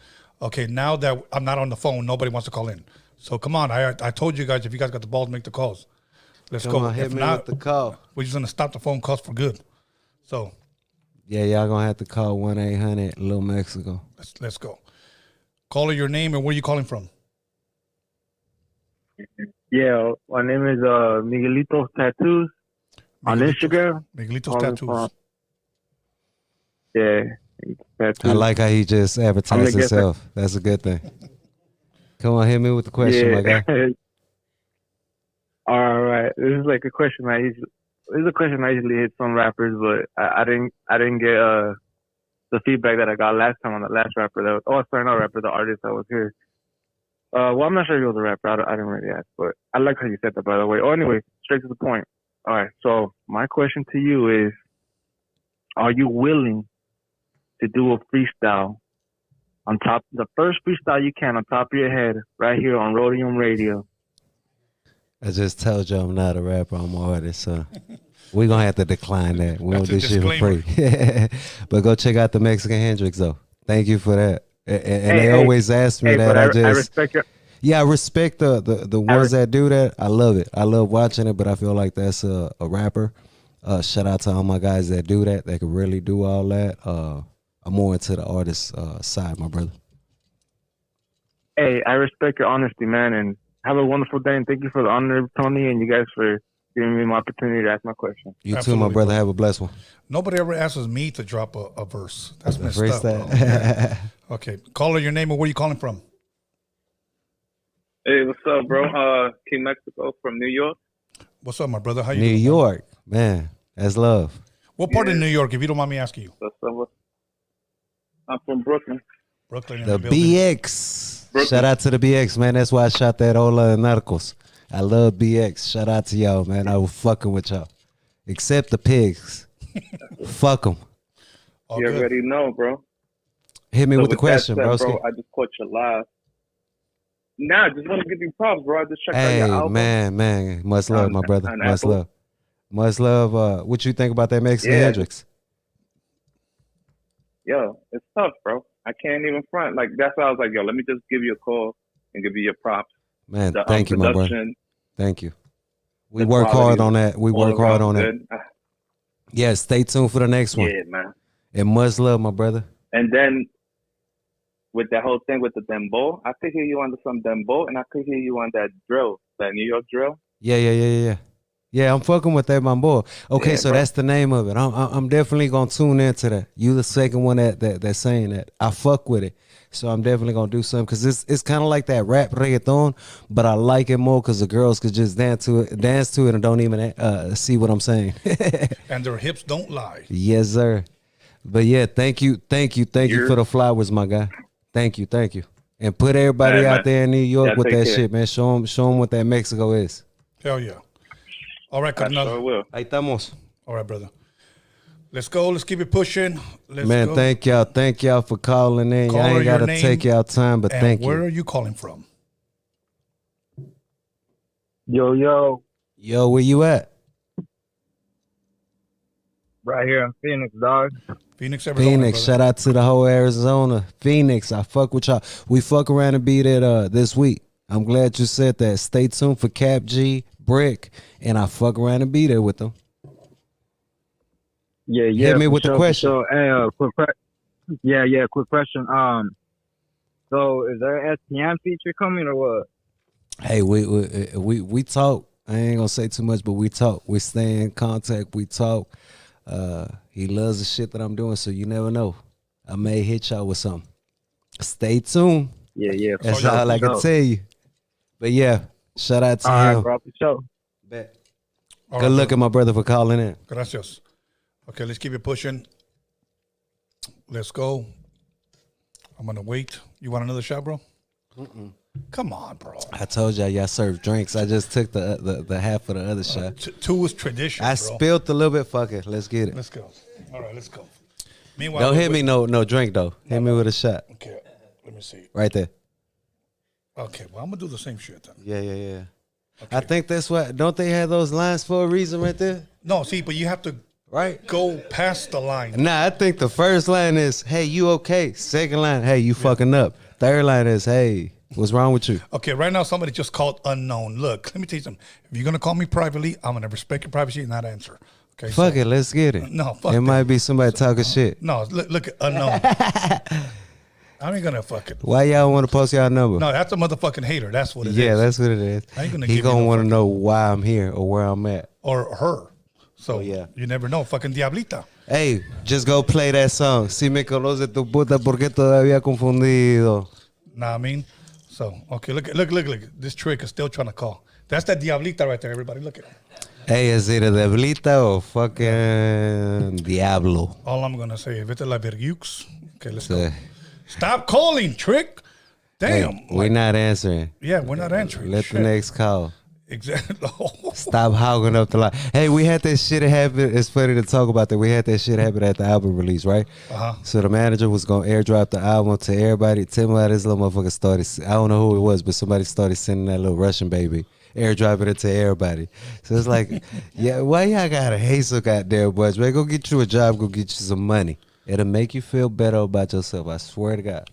okay, now that I'm not on the phone, nobody wants to call in. So come on, I told you guys if you guys got the balls, make the calls. Let's Come go. on, hit If me not, with the call. we're just gonna stop the phone calls for good. So Yeah, y'all gonna have to call 1-800 Lil Mexico. let's go. Caller, your name and where you calling from? Yeah, my name is Miguelito Tattoos on Instagram. Miguelito's Tattoos. Yeah, tattoos. I like how he just advertised himself. That's a good thing. Come on, hit me with the question, my guy. All right, this is like a question I usually hit some rappers, but I didn't get the feedback that I got last time on the last rapper. The artist that was here. Well, I'm not sure if he was a rapper. I didn't really ask, but I like how you said that, by the way. Oh, anyway, straight to the point. All right, so my question to you is, are you willing to do a freestyle on top, the first freestyle you can on top of your head, right here on Roadium Radio? I just told you I'm not a rapper, I'm an artist, so we're going to have to decline that. We don't do shit for free. But go check out the Mexican Hendrix, though. Thank you for that. And they always ask me that. I respect your... Yeah, I respect the ones that do that. I love it. I love watching it, but I feel like that's a rapper. Shout out to all my guys that do that. They can really do all that. I'm more into the artist side, my brother. Hey, I respect your honesty, man, and have a wonderful day, and thank you for the honor, Tony, and you guys for giving me my opportunity to ask my question. You too, my brother. Have a blessed one. Nobody ever asks me to drop a verse. That's messed up. Bro. Okay. Caller, your name and where you calling from? Hey, what's up, bro? King Mexico from New York. What's up, my brother? How you New doing? York, man. That's love. What part of New York, if you don't mind me asking you? What's up? I'm from Brooklyn. Brooklyn. The BX. Brooklyn. Shout out to the BX, man. That's why I shot that Ola Narcos. I love BX. Shout out to y'all, man. I was fucking with y'all. Except the pigs. Fuck them. You already know, bro. Hit me with the question, bro. I just caught you live. Nah, I just want to give you props, bro. I just checked out your album. Man. Much love, my brother. Much love. Much love. What you think about that Mexican Hendrix? Yo, it's tough, bro. I can't even front. Like, that's why I was like, yo, let me just give you a call and give you your props. Man, thank you, my brother. Thank you. We work hard on that. We work hard on it. Yeah, stay tuned for the next one. Yeah, man. And much love, my brother. And then with that whole thing with the dembow, I could hear you on some dembow, and I could hear you on that drill, that New York drill. Yeah. Yeah, I'm fucking with that, my boy. Okay, yeah, so bro. That's the name of it. I'm definitely gonna tune into that. You the second one that's saying that. I fuck with it, so I'm definitely gonna do something because it's kind of like that rap reggaeton, but I like it more because the girls could just dance to it, and don't even see what I'm saying. And their hips don't lie. Yes, sir. But yeah, thank you for the flowers, my guy. Thank you, and put everybody out there in New York with that shit, man. Show them what that Mexico is. Hell yeah. All right, Sure Ahí estamos. All right, brother. Let's go. Let's keep it pushing. Let's go. Thank y'all for calling in. Y'all ain't gotta take y'all time, but thank you. Where are you calling from? Yo, where you at? right here in Phoenix, dog. Phoenix, Arizona. Phoenix, shout out to the whole Arizona. Phoenix, I fuck with y'all. We fuck around and be there this week. I'm glad you said that. Stay tuned for Cap G, Brick, and I fuck around and be there with them. Yeah. Hit me with the question. So, hey, quick question. So is there an STM feature coming or what? Hey, we talk. I ain't gonna say too much, but we talk. We stay in contact. We talk. He loves the shit that I'm doing, so you never know. I may hit y'all with something. Stay tuned. Yeah. That's all I can tell you. But yeah, shout out to him. All right, bro, for sure. Bet. Good luck at my brother for calling in. Gracias. Okay, let's keep it pushing. Let's go. I'm gonna wait. You want another shot, bro? Come on, bro. I told y'all serve drinks. I just took the half of the other shot. Two is tradition. I bro. spilled a little bit. Fuck it. Let's get it. Let's go. All right, let's go. Meanwhile, Don't hit me no drink though. Hit me with a shot. Okay, let me see. Right there. Okay, well I'm gonna do the same shit then. Yeah. Okay. I think that's what. Don't they have those lines for a reason right there? No, see, but you have to right go past the line. Nah, I think the first line is, "Hey, you okay?" Second line, "Hey, you fucking up." Third line is, "Hey, What's wrong with you? Okay, right now somebody just called unknown. Look, let me tell you something. If you're gonna call me privately, I'm gonna respect your privacy and not answer. Okay. Fuck it, let's get it. No, fuck it might be somebody talking shit. No, look at unknown. I ain't gonna fuck it. Why y'all want to post y'all number? No, that's a motherfucking hater. That's what it is. Yeah, that's what it is. I ain't gonna he give gonna you no want to fucking- know why I'm here or where I'm at. Or her. So yeah. You never know. Fucking Diablita. Hey, just go play that song. Si me conoce tu puta, ¿por qué todavía confundido? Nah, I mean. So, okay, look. This trick is still trying to call. That's that Diablita right there, everybody. Look at it. Hey, is it a Diablita or fucking Diablo? All I'm gonna say, if it's la vergux. Okay, let's go. Stop calling, Trick. Damn. Hey, we're not answering. Yeah, we're not answering. Let the next call. Exactly. Stop hogging up the line. Hey, we had that shit happen. It's funny to talk about that. We had that shit happen at the album release, right? So the manager was going to airdrop the album to everybody. Tell me how this little motherfucker started. I don't know who it was, but somebody started sending that little Russian baby. Airdropping it to everybody. So it's like, yeah, why y'all gotta hate so goddamn much, man? Go get you a job, go get you some money. It'll make you feel better about yourself. I swear to God.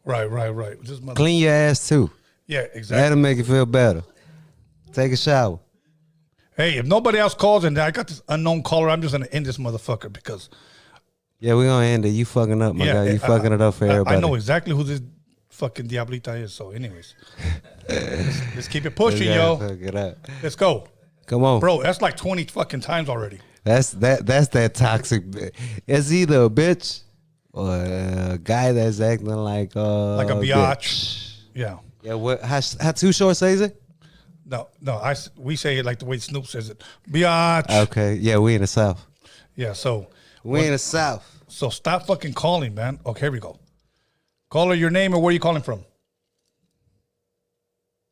Right. Clean your ass too. Yeah, exactly. That'll make you feel better. Take a shower. Hey, if nobody else calls and I got this unknown caller, I'm just gonna end this motherfucker because. Yeah, we're gonna end it. You fucking up, my guy. You fucking it up for everybody. I know exactly who this fucking Diablita is. So, anyways, let's keep it pushing, yo. Fuck it up. Let's go. Come on, bro. That's like 20 fucking times already. That's that toxic. It's either a bitch or a guy that's acting like a biatch. Yeah. Yeah. What? How Too Short says it? No. We say it like the way Snoop says it. Biatch. Okay. Yeah, we in the South. Yeah. So we in the South. So stop fucking calling, man. Okay, here we go. Caller, your name or where you calling from?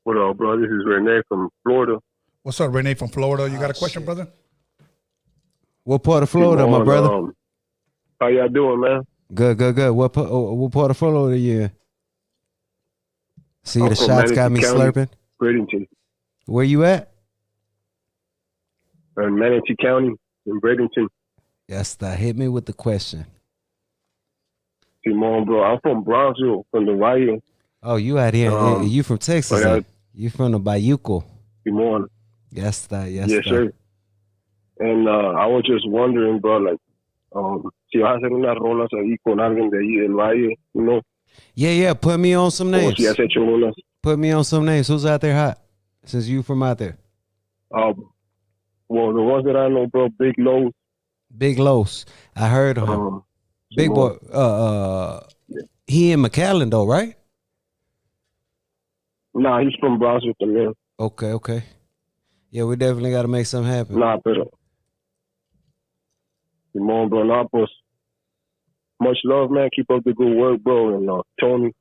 What up, bro? This is Renee from Florida. What's up, Renee from Florida? You got a question, brother? What part of Florida, my brother? How y'all doing, man? Good. What part of Florida you in? See, the shots got me slurping. Bradenton. Where you at? In Manatee County, in Bradenton. Yes, hit me with the question. Simone, bro. I'm from Brownsville, from the Valle. Oh, you out here? You from Texas? You from the Bayuco? Simone. Yes, yes, sir. And I was just wondering, bro, like, si vas a hacer unas rolas ahí con alguien de ahí del Valle, you know? Yeah. Put me on some names. Si has hecho unas. Put me on some names. Who's out there hot? Since you from out there. Well, the ones that I know, bro, Big Los. Big Los. I heard of him. Big boy. He in McAllen though, right? Nah, he's from Brownsville, man. Okay. Yeah, we definitely got to make something happen. Nah, pero. Simone, bro, nah, pues. Much love, man. Keep up the good work, bro. And Tony.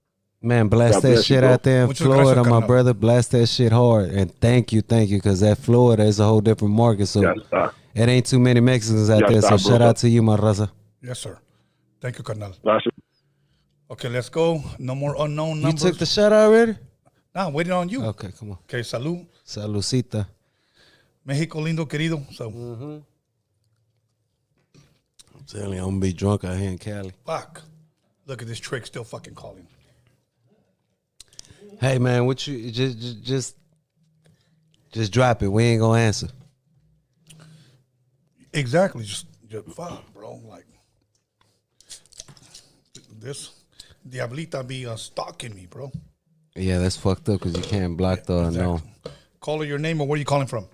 Man, blast that shit out there in Florida, my brother. Blast that shit hard. And thank you, because that Florida is a whole different market. So it ain't too many Mexicans out there. So shout out to you, my Raza. Yes, sir. Thank you, carnal. Gracias. Okay, let's go. No more unknown numbers. You took the shot already? Nah, I'm waiting on you. Okay, come on. Okay, salud. Salucita. Mexico lindo, querido. So. I'm telling you, I'm going to be drunk out here in Cali. Fuck. Look at this trick still fucking calling. Hey, man, what you just drop it. We ain't going to answer. Exactly. Just fuck, bro. Like, this Diablita be stalking me, bro. Yeah, that's fucked up because you can't block the unknown. Call her your name or where you calling from?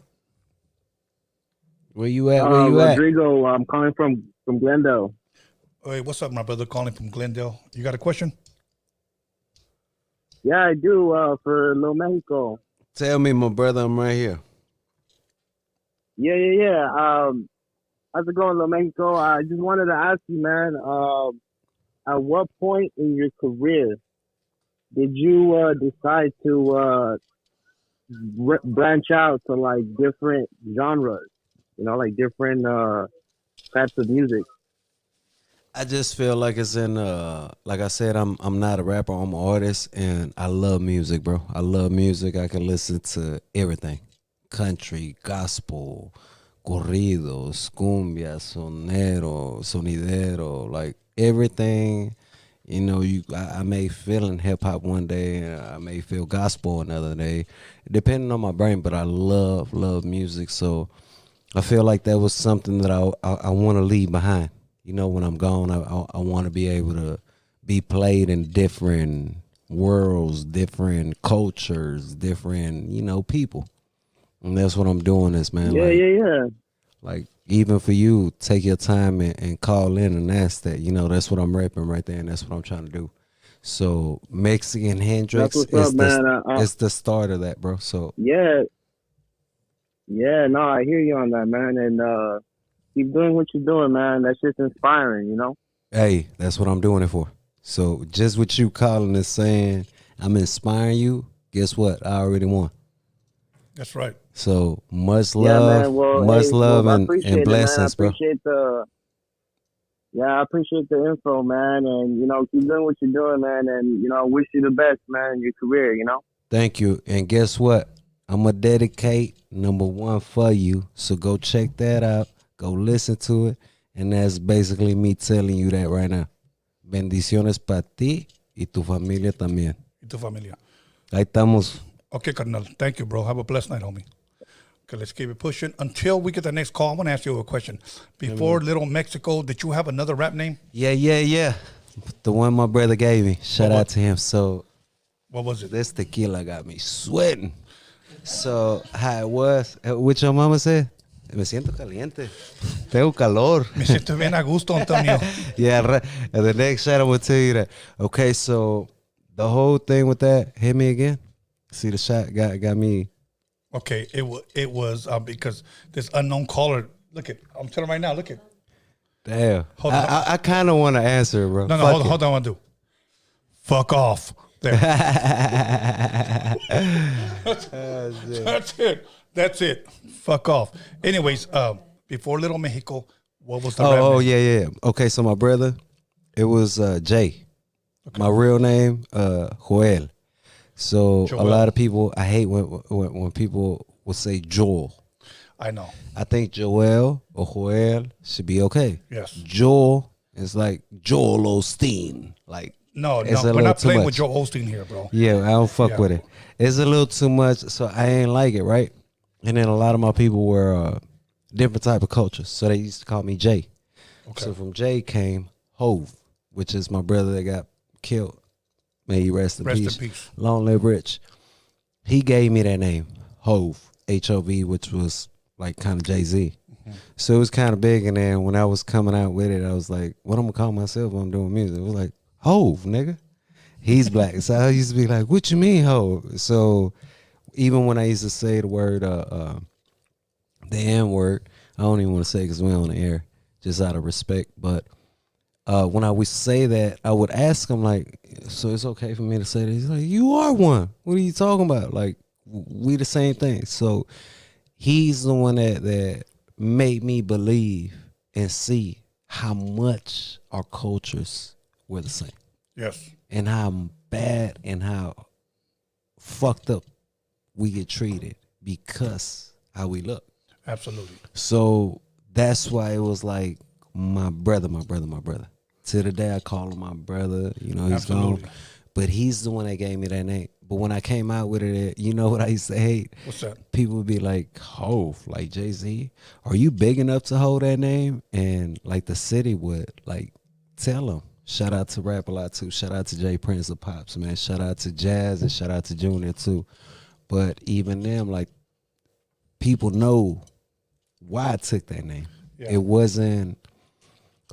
Where you at? Where you at? Rodrigo, I'm calling from Glendale. Hey, what's up, my brother? Calling from Glendale. You got a question? Yeah, I do. For Lil Mexico. Tell me, my brother, I'm right here. Yeah. How's it going, Lil Mexico? I just wanted to ask you, man. At what point in your career did you decide to branch out to like different genres? You know, like different types of music. I just feel like it's in like I said, I'm not a rapper, I'm an artist, and I love music, bro. I love music. I can listen to everything. Country, gospel, corridos, cumbia, sonero, sonidero, like everything You know, I may feel in hip hop one day, and I may feel gospel another day, depending on my brain. But I love music, so I feel like that was something that I want to leave behind. You know, when I'm gone, I want to be able to be played in different worlds, different cultures, different, you know, people. And that's what I'm doing this, man. Yeah. Like, even for you, take your time and call in and ask that. You know, that's what I'm repping right there, and that's what I'm trying to do. So, Mexican Hendrix is the start of that, bro. So yeah, no, I hear you on that, man, and keep doing what you're doing, man. That's just inspiring, you know. Hey, that's what I'm doing it for. So, just what you calling and saying, I'm inspiring you. Guess what? I already won. That's right. So much love, and blessings, bro. I appreciate the info, man, and you know, keep doing what you're doing, man, and you know, I wish you the best, man, in your career, you know. Thank you, and guess what? I'm gonna dedicate #1 for you, so go check that out, go listen to it, and that's basically me telling you that right now. Bendiciones para ti y tu familia también. Y tu familia. Ahí estamos. Okay, Carnal. Thank you, bro. Have a blessed night, homie. Okay, let's keep it pushing. Until we get the next call, I want to ask you a question. Before Lil Mexico, did you have another rap name? Yeah. The one my brother gave me. Shout out to him. So, what was it? This tequila got me sweating. So, how it was, what your mama said? Me siento caliente. Tengo calor. Me siento bien a gusto, Antonio. Yeah, the next shot I'm going to tell you that. Okay, so the whole thing with that, hit me again. See, the shot got me. Okay, it was because this unknown caller. Look at, I'm telling right now. Look at. Damn. I kind of want to answer, bro. No, hold on. I want to do. Fuck off. There. That's it. Fuck off. Anyways, before Little Mexico, what was the rap name? Yeah. Okay, so my brother, it was Jay. Okay. My real name, Joel. So Joel. A lot of people, I hate when people will say Joel. I know. I think Joel or Joel should be okay. Yes. Joel is like Joel Osteen. Like, no, we're not playing with Joel Osteen here, bro. Yeah, I don't fuck with it. It's a little too much, so I ain't like it, right? And then a lot of my people were different type of cultures, so they used to call me Jay. Okay. So from Jay came Hove, which is my brother that got killed. May he rest in peace. Long live Rich. He gave me that name, Hove, H-O-V, which was like kind of Jay-Z. Mm-hmm. So it was kind of big, and then when I was coming out with it, I was like, what I'm going to call myself when I'm doing music? It was like, Hove, nigga. He's black. So I used to be like, what you mean, Hove? So even when I used to say the word, the N-word, I don't even want to say it because we're on the air, just out of respect, but when I would say that, I would ask him, like, so it's okay for me to say that? He's like, you are one. What are you talking about? Like, we the same thing. So he's the one that made me believe and see how much our cultures were the same. Yes. And how bad and how fucked up we get treated because how we look. Absolutely. So that's why it was like my brother. To the day I call him my brother, you know, he's gone. But he's the one that gave me that name. But when I came out with it, you know what I used to hate? What's that? People would be like, Hove, like Jay-Z, are you big enough to hold that name? And like the city would like tell him. Shout out to Rap A Lot too. Shout out to Jay Prince of Pops, man. Shout out to Jazz and shout out to Junior too. But even them, like, people know why I took that name. Yeah. It wasn't,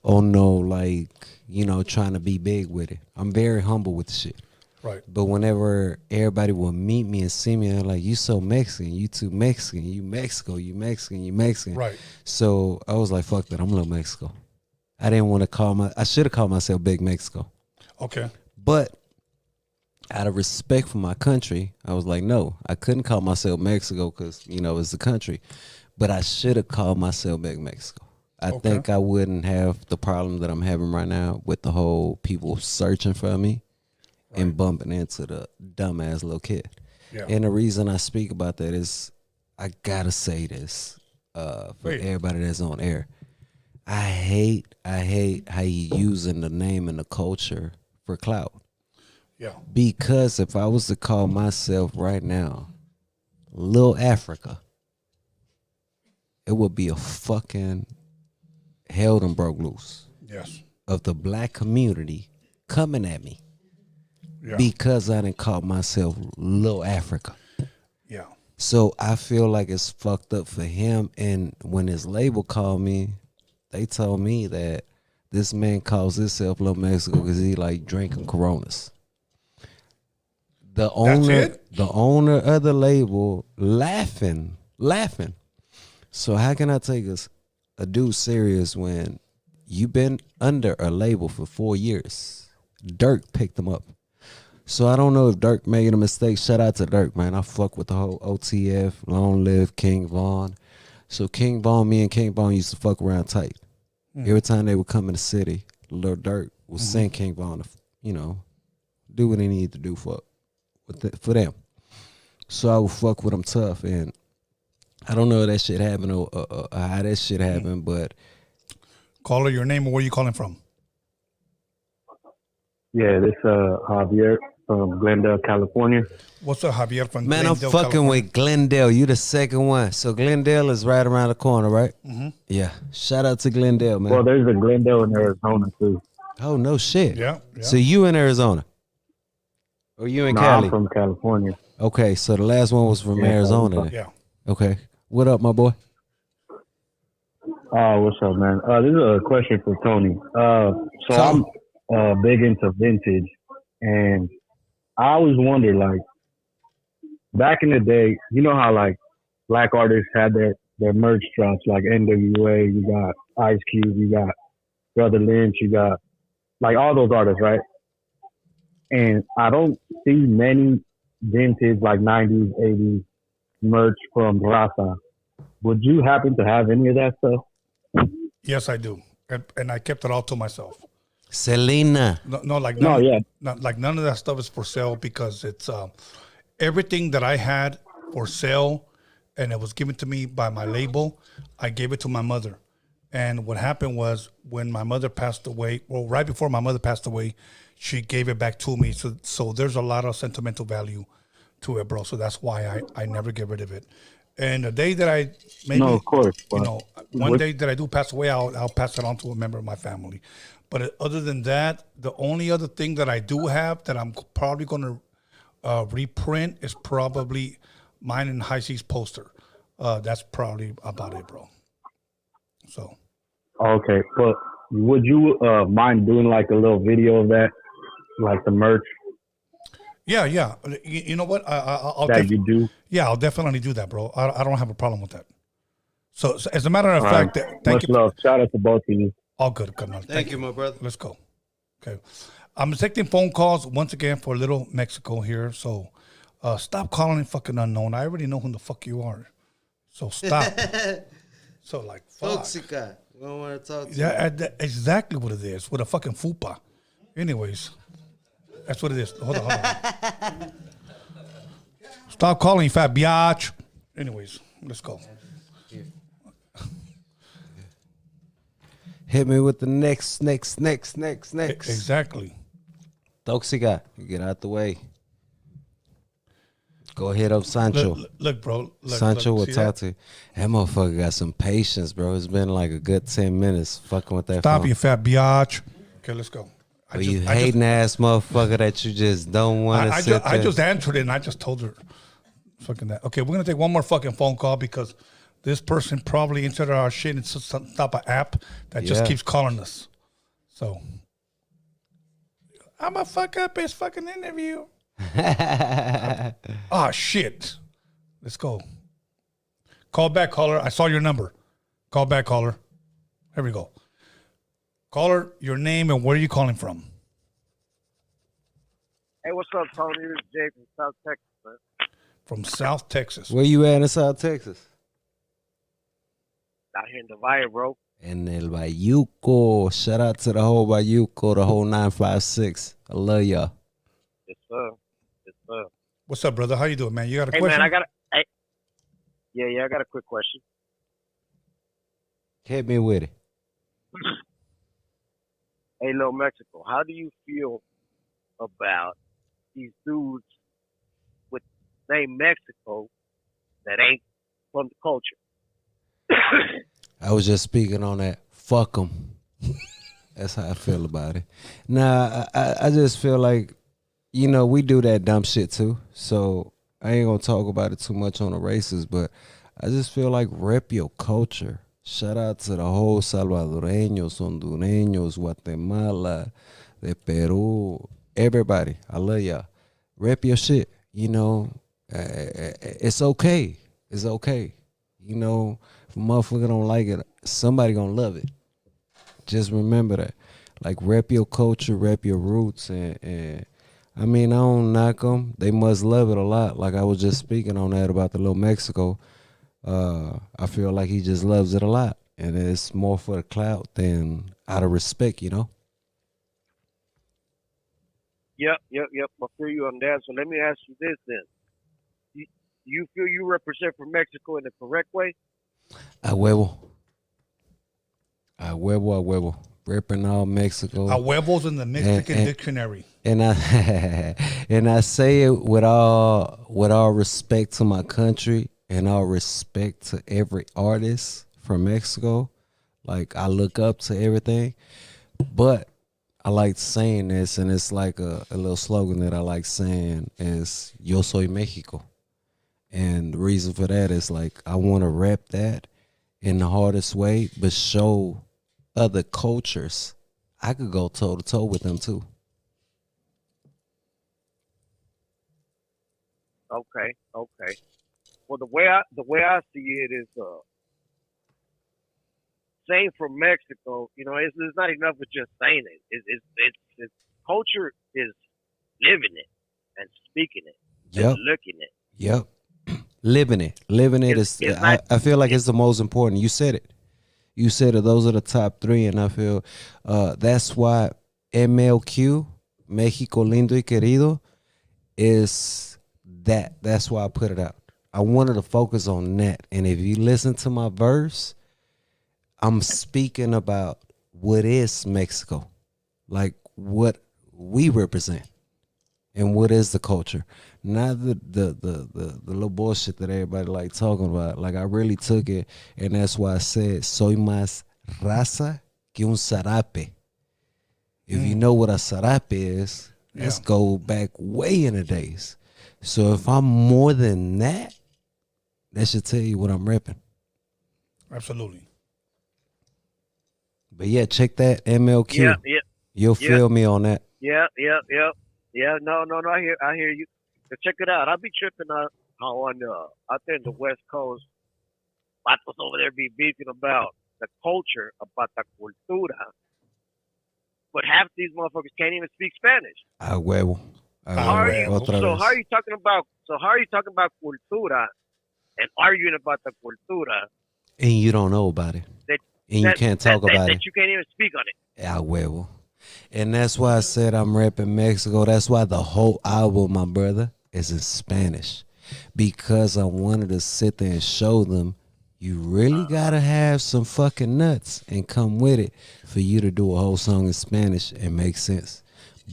oh no, like, you know, trying to be big with it. I'm very humble with the shit. Right. But whenever everybody will meet me and see me, they're like, you so Mexican, you too Mexican, you Mexico, you Mexican, you Mexican. Right. So I was like, fuck that, I'm Lil Mexico. I didn't want to I should have called myself Big Mexico. Okay. But out of respect for my country, I was like, no, I couldn't call myself Mexico because, you know, it's the country. But I should have called myself Big Mexico. I think I wouldn't have the problem that I'm having right now with the whole people searching for me and bumping into the dumbass little kid. Yeah. And the reason I speak about that is I got to say this for everybody that's on air. I hate how you using the name and the culture for clout. Yeah. Because if I was to call myself right now Lil Africa, it would be a fucking hell done broke loose. Yes. Of the black community coming at me. Yeah. Because I didn't call myself Lil Africa. Yeah. So I feel like it's fucked up for him. And when his label called me, they told me that this man calls himself Lil Mexico because he like drinking Coronas. The owner of the label laughing. So how can I take a dude serious when you've been under a label for 4 years? Dirk picked him up. So I don't know if Dirk made a mistake. Shout out to Dirk, man. I fuck with the whole OTF, Long Live King Von. So me and King Von used to fuck around tight. Every time they would come in the city, Lil Dirk would send King Von to, do what he needed to do for them. So I would fuck with him tough. And I don't know if that shit happened or how that shit happened, but. Caller, your name or where you calling from? Yeah, this Javier from Glendale, California. What's up, Javier from Man, Glendale, I'm fucking California? with Glendale. You the second one. So Glendale is right around the corner, right? Mm-hmm. Yeah. Shout out to Glendale, man. Well, there's a Glendale in Arizona, too. Oh, no shit. Yeah. So you in Arizona? Or you in Cali? I'm from California. Okay, so the last one was from Arizona. Yeah. Okay. What up, my boy? What's up, man? This is a question for Tony. I'm big into vintage, and I always wonder, like, back in the day, you know how, like, black artists had their merch drops, like NWA, you got Ice Cube, you got Brother Lynch, you got, like, all those artists, right? And I don't see many vintage, like, 90s, 80s merch from Raza. Would you happen to have any of that stuff? Yes, I do. And I kept it all to myself. Selena. None of that stuff is for sale because it's everything that I had for sale and it was given to me by my label. I gave it to my mother. And what happened was when my mother passed away, well, right before my mother passed away, she gave it back to me. So there's a lot of sentimental value to it, bro. So that's why I never get rid of it. And the day that I of course, one day that I do pass away, I'll pass it on to a member of my family. But other than that, the only other thing that I do have that I'm probably going to reprint is probably mine and High C's poster. That's probably about it, bro. So. Okay, but would you mind doing like a little video of that, like the merch? Yeah. You know what? I'll you do? Yeah, I'll definitely do that, bro. I don't have a problem with that. So as a matter of fact, thank you. Love. Shout out to both of you. All good, man. Thank you, my brother. Let's go. Okay. I'm taking phone calls once again for Lil Mexico here. So stop calling fucking unknown. I already know who the fuck you are. So stop. So like, fuck. Toxica. We don't want to talk to you. Yeah, exactly what it is. With a fucking fupa. Anyways, that's what it is. Hold on. Stop calling, fat biatch. Anyways, let's go. Hit me with the next. Exactly. Toxica, you get out the way. Go hit up Sancho. Look, bro. Sancho will talk to you. That motherfucker got some patience, bro. It's been like a good 10 minutes fucking with that Stop phone. you, fat biatch. Okay, let's go. You hating ass motherfucker that you just don't want to sit there. I just answered it and I just told her fucking that. Okay, we're going to take one more fucking phone call because this person probably entered our shit in some type of app that just keeps calling us. So, I'm a fuck up his fucking interview. Shit. Let's go. Call back, caller. I saw your number. Call back, caller. Here we go. Caller, your name and where are you calling from? Hey, what's up, Tony? This is Jay from South Texas, man. From South Texas. Where you at in South Texas? Out here in the Valle, bro. In El Bayuco. Shout out to the whole Bayuco, the whole 956. I love y'all. Yes, sir. What's up, brother? How you doing, man? You got a question? Man, I got a quick question. Hit me with it. Hey, Lil Mexico, how do you feel about these dudes with the name Mexico that ain't from the culture. I was just speaking on that. Fuck them. That's how I feel about it. Nah, I just feel like, you know, we do that dumb shit too. So I ain't gonna talk about it too much on the races, but I just feel like rep your culture. Shout out to the whole Salvadoreños, Hondureños, Guatemala, de Peru, everybody. I love y'all. Rep your shit. You know, it's okay. It's okay. You know, if a motherfucker don't like it, somebody gonna love it. Just remember that. Like, rep your culture, rep your roots, and I mean, I don't knock them. They must love it a lot. Like I was just speaking on that about the Lil Mexico. I feel like he just loves it a lot, and it's more for the clout than out of respect, you know. Yep. I feel you on that. So let me ask you this then: you feel you represent for Mexico in the correct way? A huevo. Repping all Mexico. A huevo's in the Mexican dictionary. And I say it with all respect to my country and all respect to every artist from Mexico. Like, I look up to everything, but I like saying this, and it's like a little slogan that I like saying is "Yo soy Mexico," and the reason for that is like I want to rep that in the hardest way, but show other cultures I could go toe to toe with them too. Okay. Well, the way I see it is, saying from Mexico, you know, it's not enough with just saying it. It's culture is living it and speaking it, and looking it. Yep, living it is. I feel like it's the most important. You said it. Those are the top three, and I feel that's why MLQ, México Lindo y Querido, is that. That's why I put it out. I wanted to focus on that, and if you listen to my verse, I'm speaking about what is Mexico, like what we represent, and what is the culture. Not the little bullshit that everybody like talking about. Like, I really took it, and that's why I said soy más raza que un zarape. If you know what a zarape is, let's go back way in the days. So if I'm more than that, that should tell you what I'm repping. Absolutely. But yeah, check that MLQ. Yeah. You'll feel me on that. Yeah. No. I hear you. But check it out. I'll be tripping out there in the West Coast. Vatos over there be beefing about the culture, about the cultura. But half these motherfuckers can't even speak Spanish. A huevo. So how are you talking about cultura and arguing about the cultura? And you don't know about it. You can't talk about it. That you can't even speak on it. A huevo. And that's why I said I'm repping Mexico. That's why the whole album, my brother, is in Spanish. Because I wanted to sit there and show them you really gotta have some fucking nuts and come with it for you to do a whole song in Spanish and make sense.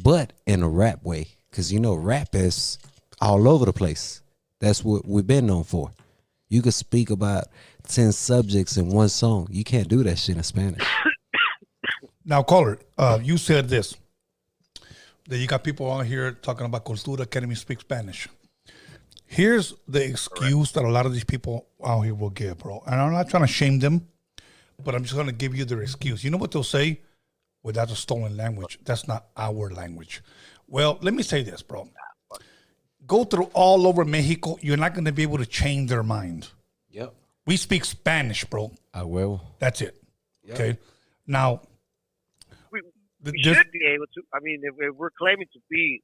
But in a rap way. Because, you know, rap is all over the place. That's what we've been known for. You could speak about 10 subjects in one song. You can't do that shit in Spanish. Now, caller, you said this, that you got people on here talking about cultura, can't even speak Spanish. Here's the excuse that a lot of these people out here will give, bro. And I'm not trying to shame them, but I'm just going to give you their excuse. You know what they'll say? Well, that's a stolen language. That's not our language. Well, let me say this, bro. Go through all over Mexico. You're not going to be able to change their mind. Yep. We speak Spanish, bro. I will. That's it. Yep. Okay. Now, we should be able to. I mean, if we're claiming to be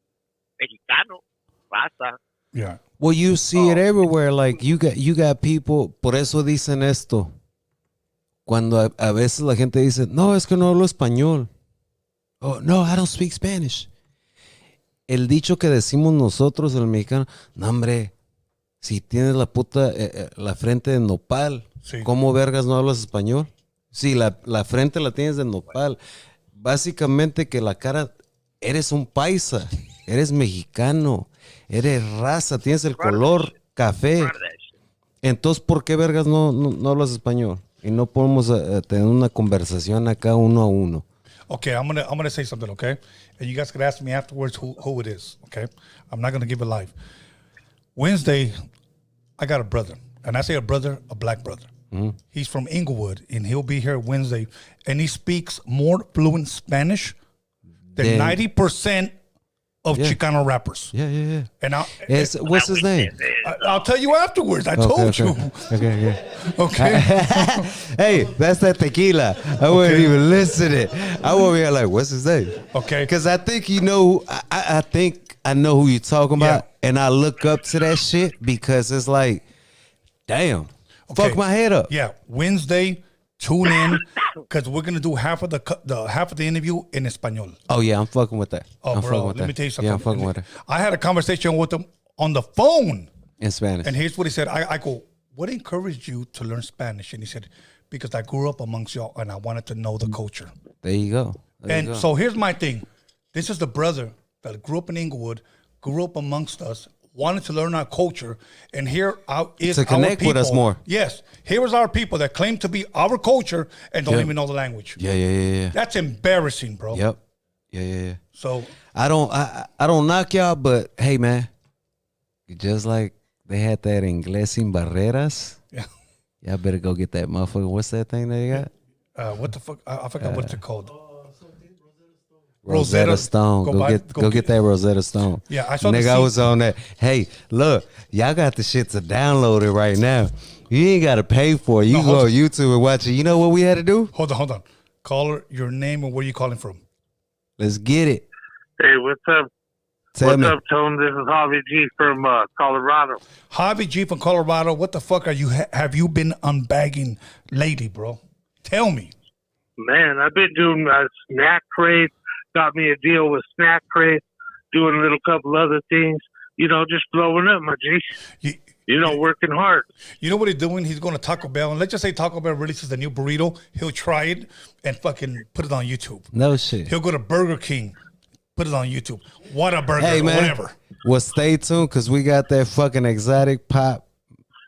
Mexicano, Raza. Yeah. Well, you see it everywhere. Like, you got people, por eso dicen esto. Cuando a veces la gente dice, no, es que no hablo español. Oh, no, I don't speak Spanish. El dicho que decimos nosotros, el mexicano, no, hombre, si tienes la puta, la frente de nopal, sí. ¿Cómo vergas no hablas español? Sí, la frente la tienes de nopal. Básicamente que la cara, eres un paisa. eres mexicano, eres raza, tienes el color café. Entonces, ¿por qué vergas no hablas español? Y no podemos tener una conversación acá uno a uno. Okay, I'm gonna say something, okay? And you guys can ask me afterwards who it is, okay? I'm not gonna give it live. Wednesday, I got a brother. And I say a brother, a black brother. Mm-hmm. He's from Inglewood, and he'll be here Wednesday. And he speaks more fluent Spanish than 90% of Chicano rappers. Yeah. And what's his name? I'll tell you afterwards. I told you. Okay. Hey, that's that tequila. I wouldn't even listen to it. I would be like, what's his name? Okay. Because I think you know, I think I know who you're talking about. And I look up to that shit because it's like, damn, fuck my head up. Yeah, Wednesday, tune in because we're gonna do half of the interview in Espanol. Oh yeah, I'm fucking with that. Oh, bro, let me tell you something. Yeah, I'm fucking with it. I had a conversation with him on the phone in Spanish, and here's what he said. I go, what encouraged you to learn Spanish? And he said, because I grew up amongst y'all and I wanted to know the culture. There you go. So here's my thing. This is the brother that grew up in Inglewood, grew up amongst us, wanted to learn our culture, and here is to connect our people. With us more. Yes, here is our people that claim to be our culture and don't even know the language. Yeah. That's embarrassing, bro. Yep. Yeah. So I don't knock y'all, but hey, man, just like they had that Inglés sin barreras. Yeah. Y'all better go get that motherfucker. What's that thing they got? What the fuck? I forgot what it's called. Rosetta Stone. Go get that Rosetta Stone. Yeah, I saw Nigga, I was on that. Hey, look, y'all got the shit to download it right now. You ain't got to pay for it. You go on YouTube and watch it. You know what we had to do? Hold on. Caller, your name and where you calling from? Let's get it. Hey, what's up? What's up, Tone? This is Javi G from Colorado. Javi G from Colorado. What the fuck are you? Have you been unbagging lately, bro? Tell me. Man, I've been doing snack crates. Got me a deal with snack crates. Doing a little couple other things. You know, just blowing up, my G. Working hard. You know what he's doing? He's going to Taco Bell, and let's just say Taco Bell releases the new burrito. He'll try it and fucking put it on YouTube. No shit. He'll go to Burger King, put it on YouTube. What a burger, hey, man, whatever. Well, stay tuned because we got that fucking exotic pop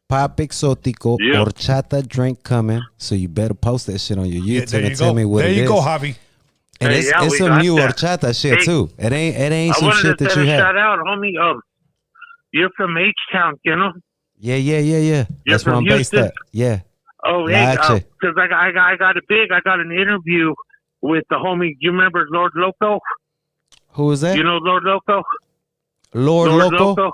exótico horchata drink coming. So you better post that shit on your YouTube and tell me what it is. There you go, Javi. And it's some new horchata shit too. It ain't some shit that you have. Shout out, homie. You're from H-Town, you know? Yeah. That's where I'm based at. Yeah. Oh, hey, because I got an interview with the homie. Do you remember Lord Loco? Who is that? You know Lord Loco? Lord Loco?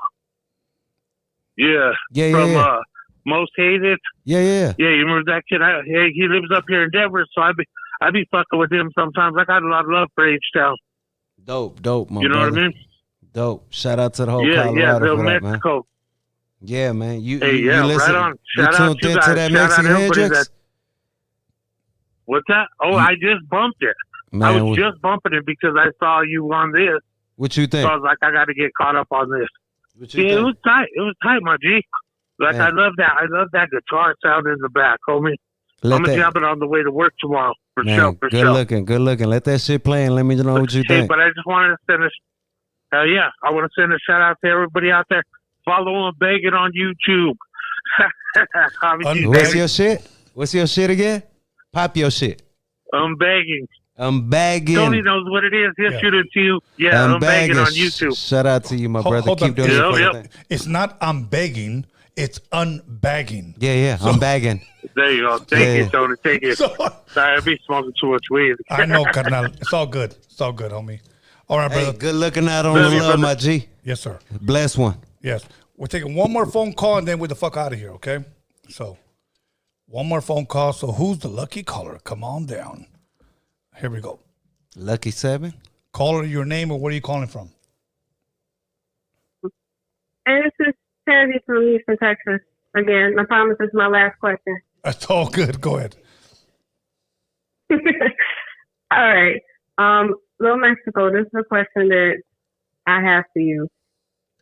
Yeah. From Most Hated. Yeah. Yeah, you remember that kid? He lives up here in Denver, so I be fucking with him sometimes. I got a lot of love for H-Town. Dope, my You know brother. what I mean? Dope. Shout out to the whole Colorado Lil for that, Mexico. Man. Yeah, man. You right listen. on. You tuned into that Mexican Hendrix? What's that? Oh, I just bumped it. Man, I was just bumping it because I saw you on this. What you think? So I was like, I got to get caught up on this. What you think? It was tight. It was tight, my G. Like, man. I love that guitar sound in the back, homie. I'm going to jump it on the way to work tomorrow. For sure. Good looking. Let that shit play and let me know what you think. But I just wanted to send I want to send a shout out to everybody out there. Follow and beg it on YouTube. What's your shit again? Pop your shit. I'm begging. Tony knows what it is. He'll shoot it to you. Yeah, I'm begging on YouTube. Shout out to you, my brother. Keep doing it. It's not I'm begging. It's unbagging. Yeah. I'm bagging. There you go. Thank you, Tony. Take it. Sorry, I be smoking too much weed. I know, carnal. It's all good. Homie. All right, brother. Hey, good looking out on the love, my G. Yes, sir. Bless one. Yes. We're taking one more phone call and then we're the fuck out of here, okay? So, one more phone call. So, who's the lucky caller? Come on down. Here we go. Lucky 7? Caller, your name or where are you calling from? And this is Sandy from Houston, Texas. Again, I promise this is my last question. That's all good. Go ahead. All right. Lil Mexico, this is a question that I have for you.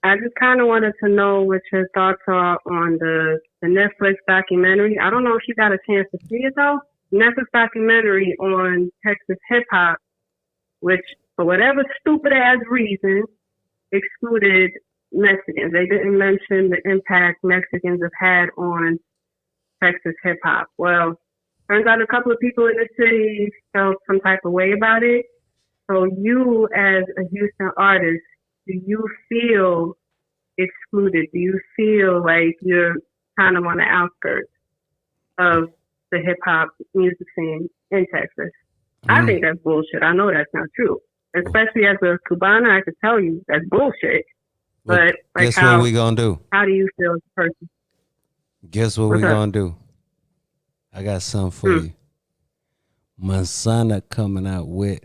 I just kind of wanted to know what your thoughts are on the Netflix documentary. I don't know if you got a chance to see it, though. Netflix documentary on Texas hip-hop, which, for whatever stupid-ass reason, excluded Mexicans. They didn't mention the impact Mexicans have had on Texas hip hop. Well, turns out a couple of people in the city felt some type of way about it. So you, as a Houston artist, do you feel excluded? Do you feel like you're kind of on the outskirts of the hip hop music scene in Texas? I think that's bullshit. I know that's not true. Especially as a Cubana, I could tell you that's bullshit. But like, guess what we gonna do? How do you feel as a person? Guess what we gonna do? I got something for you. Manzana coming out with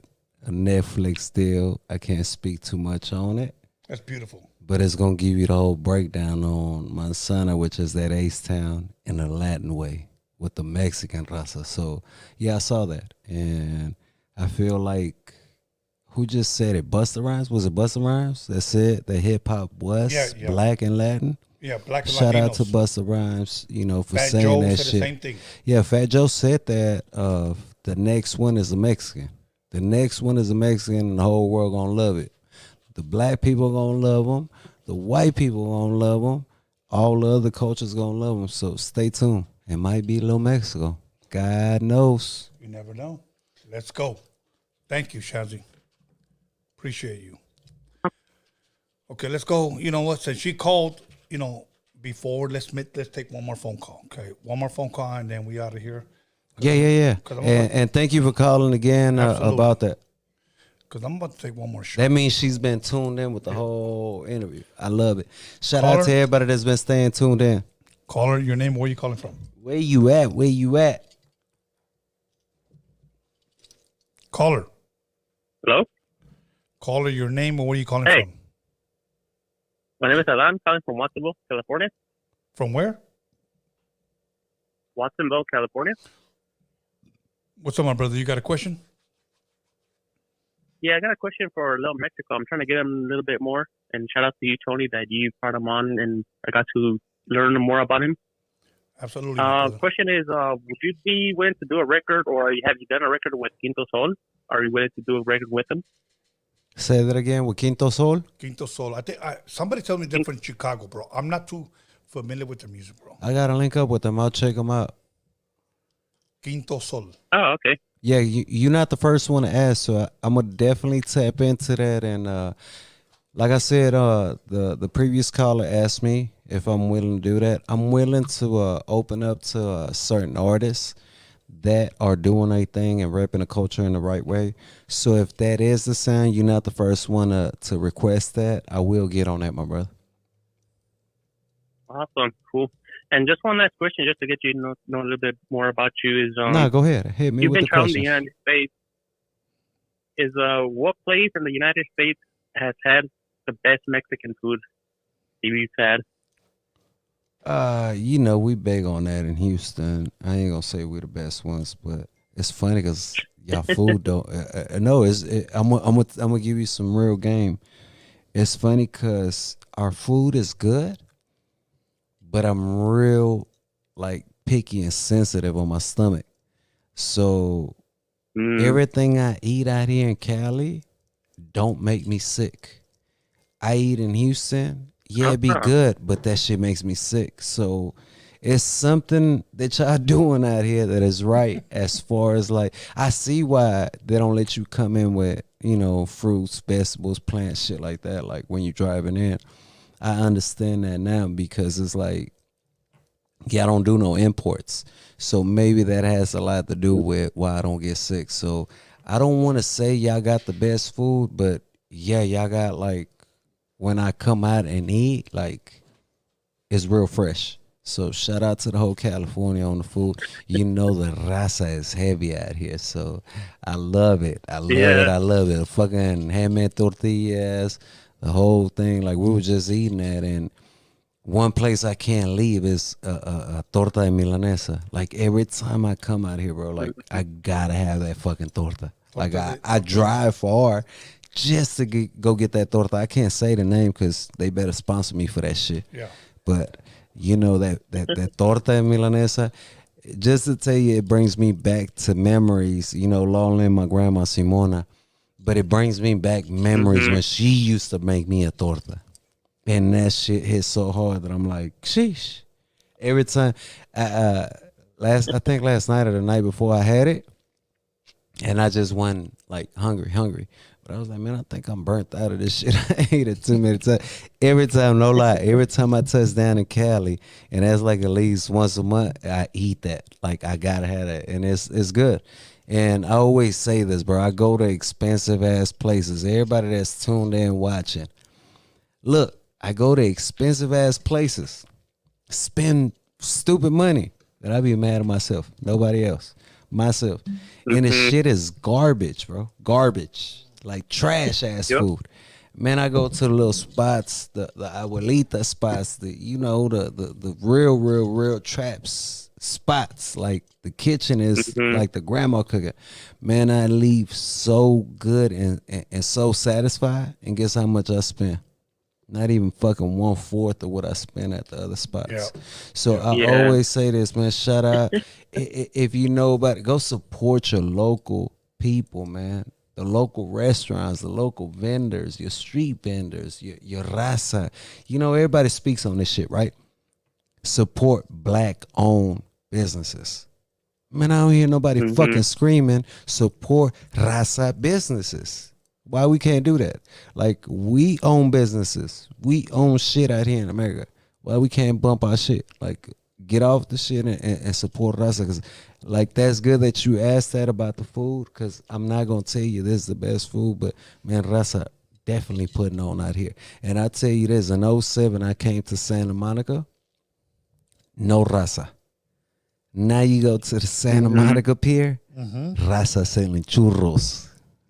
a Netflix deal. I can't speak too much on it. That's beautiful. But it's gonna give you the whole breakdown on Manzana, which is that H-Town in a Latin way with the Mexican Raza. So yeah, I saw that, and I feel like, who just said it? Busta Rhymes? Was it Busta Rhymes that said that hip hop was black and Latin? Yeah, black and Shout Latinos. out to Busta Rhymes, you know, for Fat saying Joe that said shit. the same thing. Yeah, Fat Joe said that. The next one is a Mexican. The next one is a Mexican, and the whole world gonna love it. The black people gonna love them. The white people gonna love them. All the other cultures gonna love them. So stay tuned. It might be Lil Mexico. God knows. You never know. Let's go. Thank you, Shazzy. Appreciate you. Okay, let's go. You know what? Since she called, you know, before, let's take one more phone call. Okay, one more phone call, and then we out of here. Yeah. And thank you for calling again about that. Because I'm about to take one more shot. That means she's been tuned in with the whole interview. I love it. Shout Caller. out to everybody that's been staying tuned in. Caller, your name, where you calling from? Where you at? Where you at? Caller. Hello? Caller, your name, or where you calling Hey. from? My name is Alan, calling from Watsonville, California. From where? Watsonville, California. What's up, my brother? You got a question? Yeah, I got a question for Lil Mexico. I'm trying to get him a little bit more. And shout out to you, Tony, that you brought him on and I got to learn more about him. Absolutely. Question is, would you be willing to do a record, or have you done a record with Quinto Sol? Are you willing to do a record with him? Say that again, with Quinto Sol? Quinto Sol. I think somebody told me different in Chicago, bro. I'm not too familiar with the music, bro. I got to link up with them. I'll check them out. Quinto Sol. Oh, okay. Yeah, you're not the first one to ask, so I'm going to definitely tap into that. And like I said, the previous caller asked me if I'm willing to do that. I'm willing to open up to certain artists that are doing a thing and repping the culture in the right way. So if that is the sound, you're not the first one to request that. I will get on that, my brother. Awesome. Cool. And just one last question, just to get you to know a little bit more about you is... no, go ahead. Hit me you've with been the traveling question. the United States. Is what place in the United States has had the best Mexican food you've had? You know, we big on that in Houston. I ain't gonna say we're the best ones, but it's funny because y'all food don't. No, I'm gonna give you some real game. It's funny because our food is good, but I'm real like picky and sensitive on my stomach. So everything I eat out here in Cali don't make me sick. I eat in Houston. Yeah, it be good, but that shit makes me sick. So it's something that y'all doing out here that is right as far as like, I see why they don't let you come in with, you know, fruits, vegetables, plants, shit like that. Like when you're driving in, I understand that now because it's like, yeah, I don't do no imports. So maybe that has a lot to do with why I don't get sick. So I don't want to say y'all got the best food, but yeah, y'all got like, when I come out and eat, like, it's real fresh. So shout out to the whole California on the food. You know the raza is heavy out here, so I love it. I love it. Fucking handmade tortillas, the whole thing. Like, we were just eating that, and one place I can't leave is a torta de milanesa. Like, every time I come out here, bro, like, I gotta have that fucking torta. Like, I drive far just to go get that torta. I can't say the name because they better sponsor me for that shit. Yeah. But you know that torta de milanesa, just to tell you, it brings me back to memories. You know, long live my grandma Simona. but it brings me back memories when she used to make me a torta. And that shit hit so hard that I'm like, sheesh. Every time, I think last night or the night before I had it, and I just went like hungry. But I was like, man, I think I'm burnt out of this shit. I ate it too many times. Every time, no lie, every time I touch down in Cali, and that's like at least once a month, I eat that. Like, I gotta have that, and it's good. And I always say this, bro. I go to expensive ass places. Everybody that's tuned in watching, look, I go to expensive ass places, spend stupid money, but I be mad at myself. Nobody else. Myself. And the shit is garbage, bro. Garbage. Like trash ass food. Man, I go to the little spots, the abuelita spots, the real traps spots. Like the kitchen is like the grandma cooking. Man, I leave so good and so satisfied. And guess how much I spent? Not even fucking 1/4 of what I spent at the other spots. Yeah. So I always say this, man. Shout out. If you know about it, go support your local people, man. The local restaurants, the local vendors, your street vendors, your raza. You know, everybody speaks on this shit, right? Support black-owned businesses. Man, I don't hear nobody fucking screaming, support raza businesses. Why we can't do that? Like, we own businesses. We own shit out here in America. Why we can't bump our shit? Like, get off the shit and support Raza. Because, like, that's good that you asked that about the food. Because I'm not going to tell you this is the best food. But, man, Raza definitely putting on out here. And I tell you this, in 07, I came to Santa Monica. No Raza. Now you go to the Santa Monica Pier. Raza selling churros.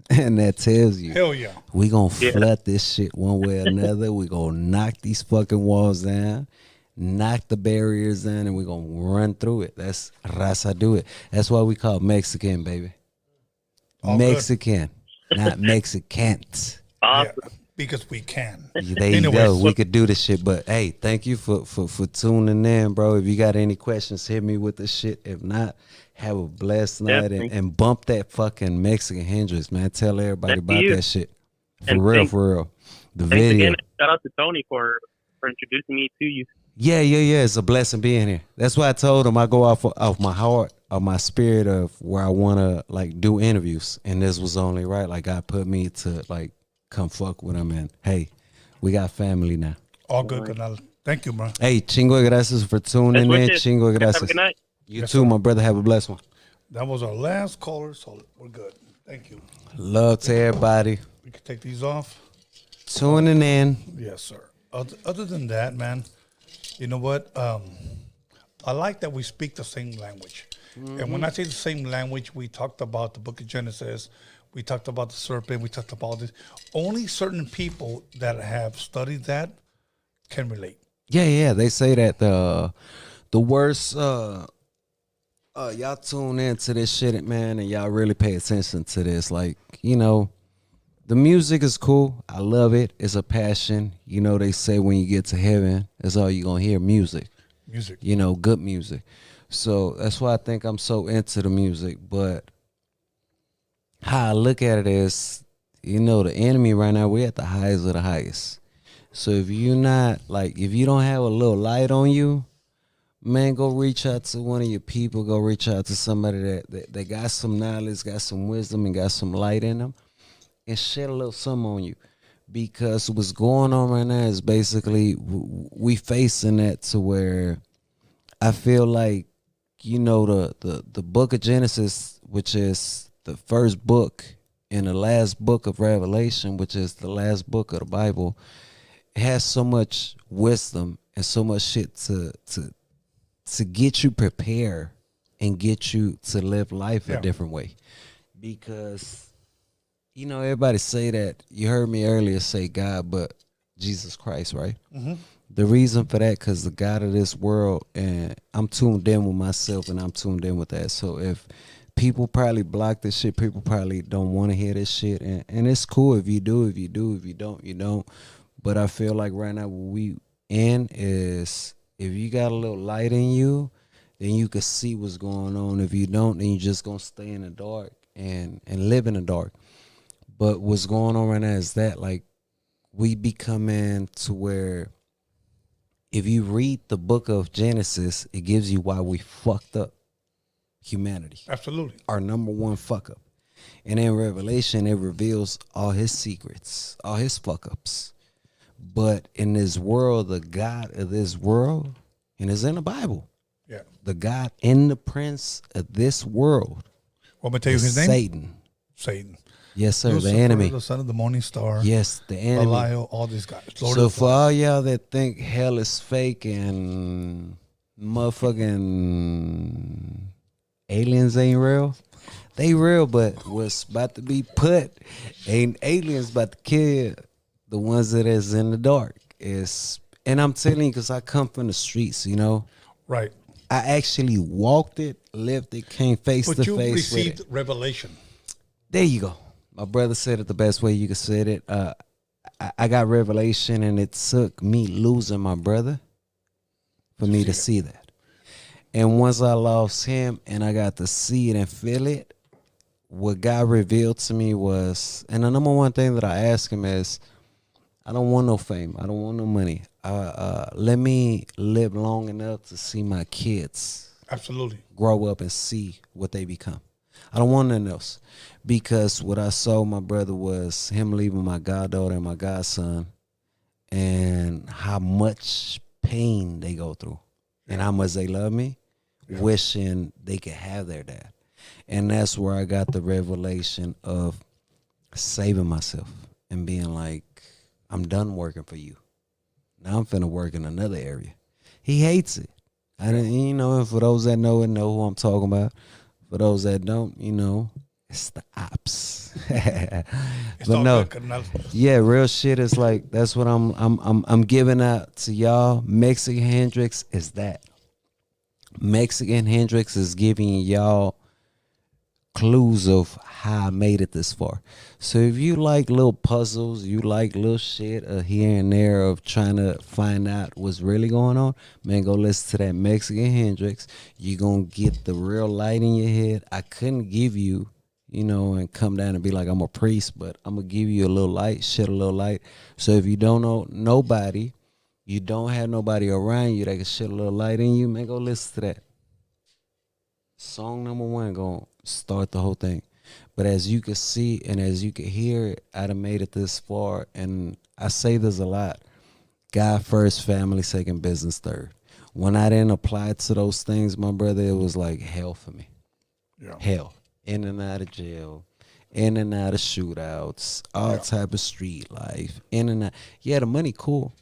And that tells you, hell yeah, we gonna flood this shit one way or another. We gonna knock these fucking walls down, knock the barriers down, and we gonna run through it. That's Raza do it. That's why we call Mexican, baby. All Mexican, not Mexicans. Yeah, because we can. There you go. We could do this shit. But hey, thank you for tuning in, bro. If you got any questions, hit me with the shit. If not, have a blessed night and bump that fucking Mexican Hendrix, man. Tell everybody about that shit. For real. The video. Again, shout out to Tony for introducing me to you. Yeah. It's a blessing being here. That's why I told him I go off my heart, of my spirit of where I want to like do interviews. And this was only right. Like, God put me to like come fuck with him. And hey, we got family now. All good, Canal. Thank you, bro. Hey, chingo gracias for tuning in. Chingo gracias. Have a good night. You too, my brother. Have a blessed one. That was our last caller, so we're good. Thank you. Love to everybody. We can take these off. Tuning in. Yes, sir. Other than that, man, you know what? I like that we speak the same language. And when I say the same language, we talked about the book of Genesis. We talked about the serpent. We talked about this. Only certain people that have studied that can relate. Yeah. They say that the worst, y'all tune into this shit, man, and y'all really pay attention to this. Like, you know, the music is cool. I love it. It's a passion. You know, they say when you get to heaven, that's all you're going to hear, music. You know, good music. So that's why I think I'm so into the music. But how I look at it is, you know, the enemy right now, we're at the highest of the highest. So if you're not, like, if you don't have a little light on you, man, go reach out to one of your people. Go reach out to somebody that got some knowledge, got some wisdom, and got some light in them, and shed a little something on you. Because what's going on right now is basically we facing that to where I feel like, you know, the book of Genesis, which is the first book, and the last book of Revelation, which is the last book of the Bible, has so much wisdom and so much shit to get you prepared and get you to live life a different way. Because, you know, everybody say that, you heard me earlier say God, but Jesus Christ, right? The reason for that, because the God of this world, and I'm tuned in with myself and I'm tuned in with that. So if people probably block this shit, people probably don't want to hear this shit. And it's cool if you do, if you don't, you don't. But I feel like right now what we in is, if you got a little light in you, then you can see what's going on. If you don't, then you just going to stay in the dark and live in the dark. But what's going on right now is that like we becoming to where if you read the book of Genesis, it gives you why we fucked up humanity. Absolutely. Our number one fuck up. And in Revelation, it reveals all his secrets, all his fuck ups. But in this world, the God of this world, and it's in the Bible. Yeah. The God and the prince of this world. What am I tell you his name? Satan. Satan. Yes, sir. Lucifer, the enemy. The son of the morning star. Yes, the enemy. Belial, all these guys. Lord So for all y'all that think hell is fake and motherfucking aliens ain't real, they real, but what's about to be put ain't aliens about to kill the ones that is in the dark. And I'm telling you, because I come from the streets, you know. Right. I actually walked it, lived it, came face to face with it. But you received revelation. There you go. My brother said it the best way you could say it. I got revelation, and it took me losing my brother for me to see that. And once I lost him and I got to see it and feel it, what God revealed to me was, and the number one thing that I asked him is, I don't want no fame. I don't want no money. Let me live long enough to see my kids absolutely grow up and see what they become. I don't want nothing else, because what I saw my brother was him leaving my goddaughter and my godson, and how much pain they go through, and how much they love me, wishing they could have their dad. And that's where I got the revelation of saving myself and being like, I'm done working for you. Now I'm finna work in another area. He hates it. I didn't, you know, and for those that know it, know who I'm talking about. For those that don't, you know, it's the ops. But no, yeah, real shit is like, that's what I'm giving out to y'all. Mexican Hendrix is that. Mexican Hendrix is giving y'all clues of how I made it this far. So if you like little puzzles, you like little shit here and there of trying to find out what's really going on, man, go listen to that Mexican Hendrix. You're going to get the real light in your head. I couldn't give you, you know, and come down and be like, I'm a priest, but I'm going to give you a little light, shed a little light. So if you don't know nobody, you don't have nobody around you that can shed a little light in you, man, go listen to that. Song number 1 going to start the whole thing. But as you can see and as you can hear it, I done made it this far. And I say this a lot. God first, family second, business third. When I didn't apply to those things, my brother, it was like hell for me. Yeah. Hell. In and out of jail. In and out of shootouts. All type of street life. In and out. Yeah, the money cool.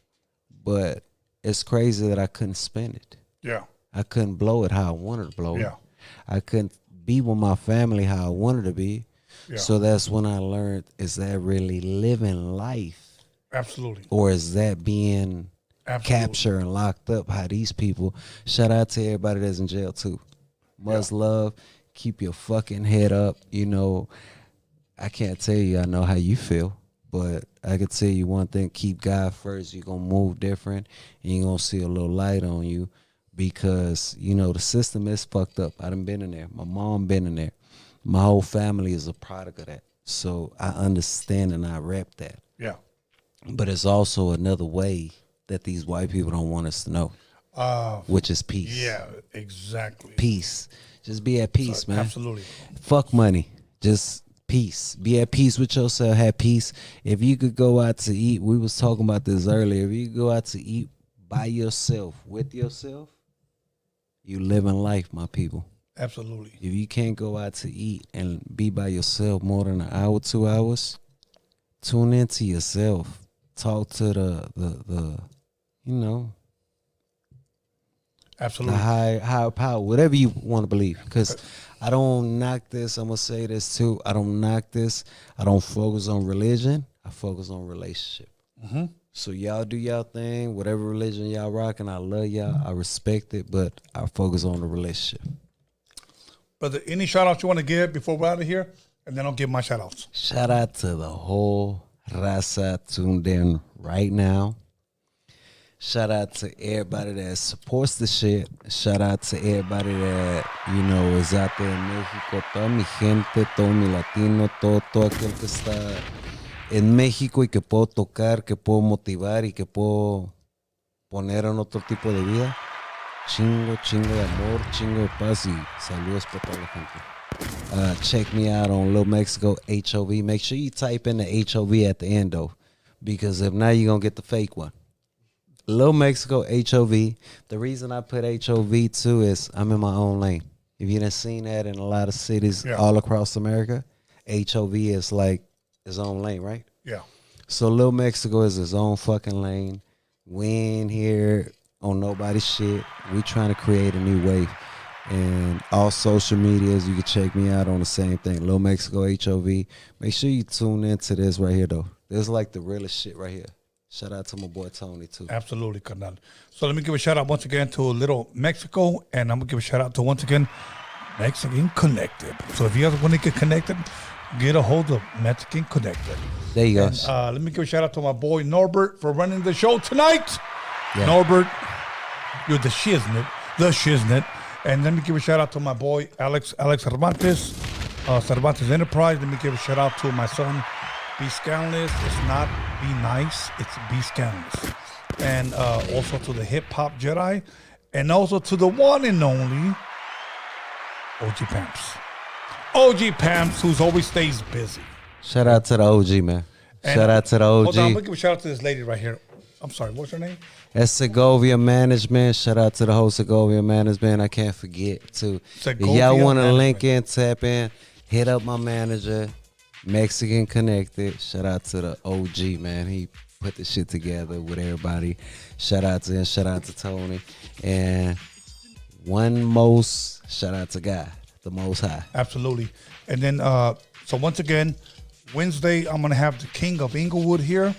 But it's crazy that I couldn't spend it. Yeah. I couldn't blow it how I wanted to blow it. Yeah. I couldn't be with my family how I wanted to be. Yeah. So that's when I learned, is that really living life? Absolutely. Or is that being captured and locked up? How these people, shout out to everybody that's in jail too. Much love. Keep your fucking head up. You know, I can't tell you I know how you feel, but I can tell you one thing, keep God first. You're going to move different, and you're going to see a little light on you. Because, you know, the system is fucked up. I done been in there. My mom been in there. My whole family is a product of that. So I understand and I rep that. Yeah. But it's also another way that these white people don't want us to know, which is peace. Yeah, exactly. Peace. Just be at peace, man. Absolutely. Fuck money. Just peace. Be at peace with yourself. Have peace. If you could go out to eat, we was talking about this earlier. If you could go out to eat by yourself, with yourself, you living life, my people. Absolutely. If you can't go out to eat and be by yourself more than an hour, 2 hours, tune into yourself. Talk to the you know, absolutely, the higher power, whatever you want to believe. Because I don't knock this. I'm gonna say this too. I don't knock this. I don't focus on religion. I focus on relationship. Mm-hmm. So y'all do y'all thing, whatever religion y'all rocking. I love y'all. I respect it, but I focus on the relationship. Brother, any shout outs you want to give before we're out of here? And then I'll give my shout outs. Shout out to the whole Raza tuned in right now. Shout out to everybody that supports the shit. Shout out to everybody that, you know, is out there en México. Toda mi gente, todo mi latino, todo aquel que está en México y que puedo tocar, que puedo motivar y que puedo poner en otro tipo de vida. Chingo de amor, chingo de paz y saludos para toda la gente. Check me out on Lil Mexico HOV. Make sure you type in the HOV at the end though, because if not, you're going to get the fake one. Lil Mexico HOV. The reason I put HOV too is I'm in my own lane. If you didn't seen that in a lot of cities all across America, HOV is like his own lane, right? Yeah. So Lil Mexico is his own fucking lane. We ain't here on nobody's shit. We trying to create a new wave. And all social medias, you can check me out on the same thing. Lil Mexico HOV. Make sure you tune into this right here though. This is like the realest shit right here. Shout out to my boy Tony, too. Absolutely, carnal. So let me give a shout out once again to Little Mexico, and I'm going to give a shout out to, once again, Mexican Connected. So if you guys want to get connected, get a hold of Mexican Connected. There you go. Let me give a shout out to my boy Norbert for running the show tonight. Yeah. Norbert, you're the shiznit. And let me give a shout out to my boy Alex Cervantes, Cervantes Enterprise. Let me give a shout out to my son, B-SKANLESS. It's not Be Nice, it's B-SKANLESS. And also to the Hip Hop Jedi, and also to the one and only OG Pamps. OG Pamps, who's always stays busy. Shout out to the OG, man. And shout out to the OG. Hold on, I'm gonna give a shout out to this lady right here. I'm sorry, what's her name? That's Segovia Management. Shout out to the whole Segovia Management. I can't forget to. Segovia if y'all want to Management. link in, tap in, hit up my manager. Mexican Connected. Shout out to the OG, man. He put the shit together with everybody. Shout out to him. Shout out to Tony. And shout out to God, the Most High. Absolutely. And then, so once again, Wednesday, I'm going to have the King of Inglewood here.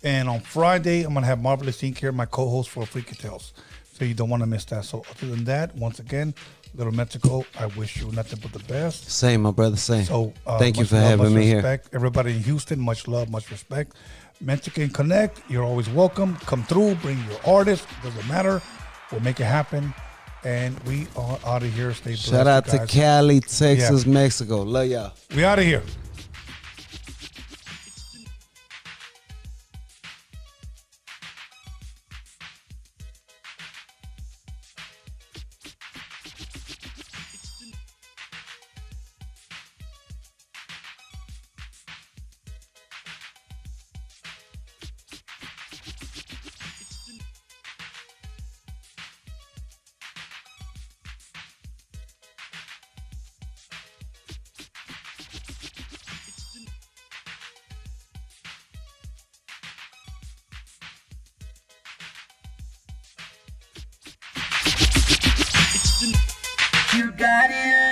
And on Friday, I'm going to have Marvelous Inc. here, my co-host for Freaky Tales. So you don't want to miss that. So other than that, once again, Little Mexico, I wish you nothing but the best. Same, my brother, same. So thank you for having me here. Everybody in Houston, much love, much respect. Mexican Connect, you're always welcome. Come through, bring your artist. Doesn't matter. We'll make it happen. And we are out of here. Stay blessed. Shout out to guys. Cali, Texas, Mexico. Love y'all. We out of here. You got it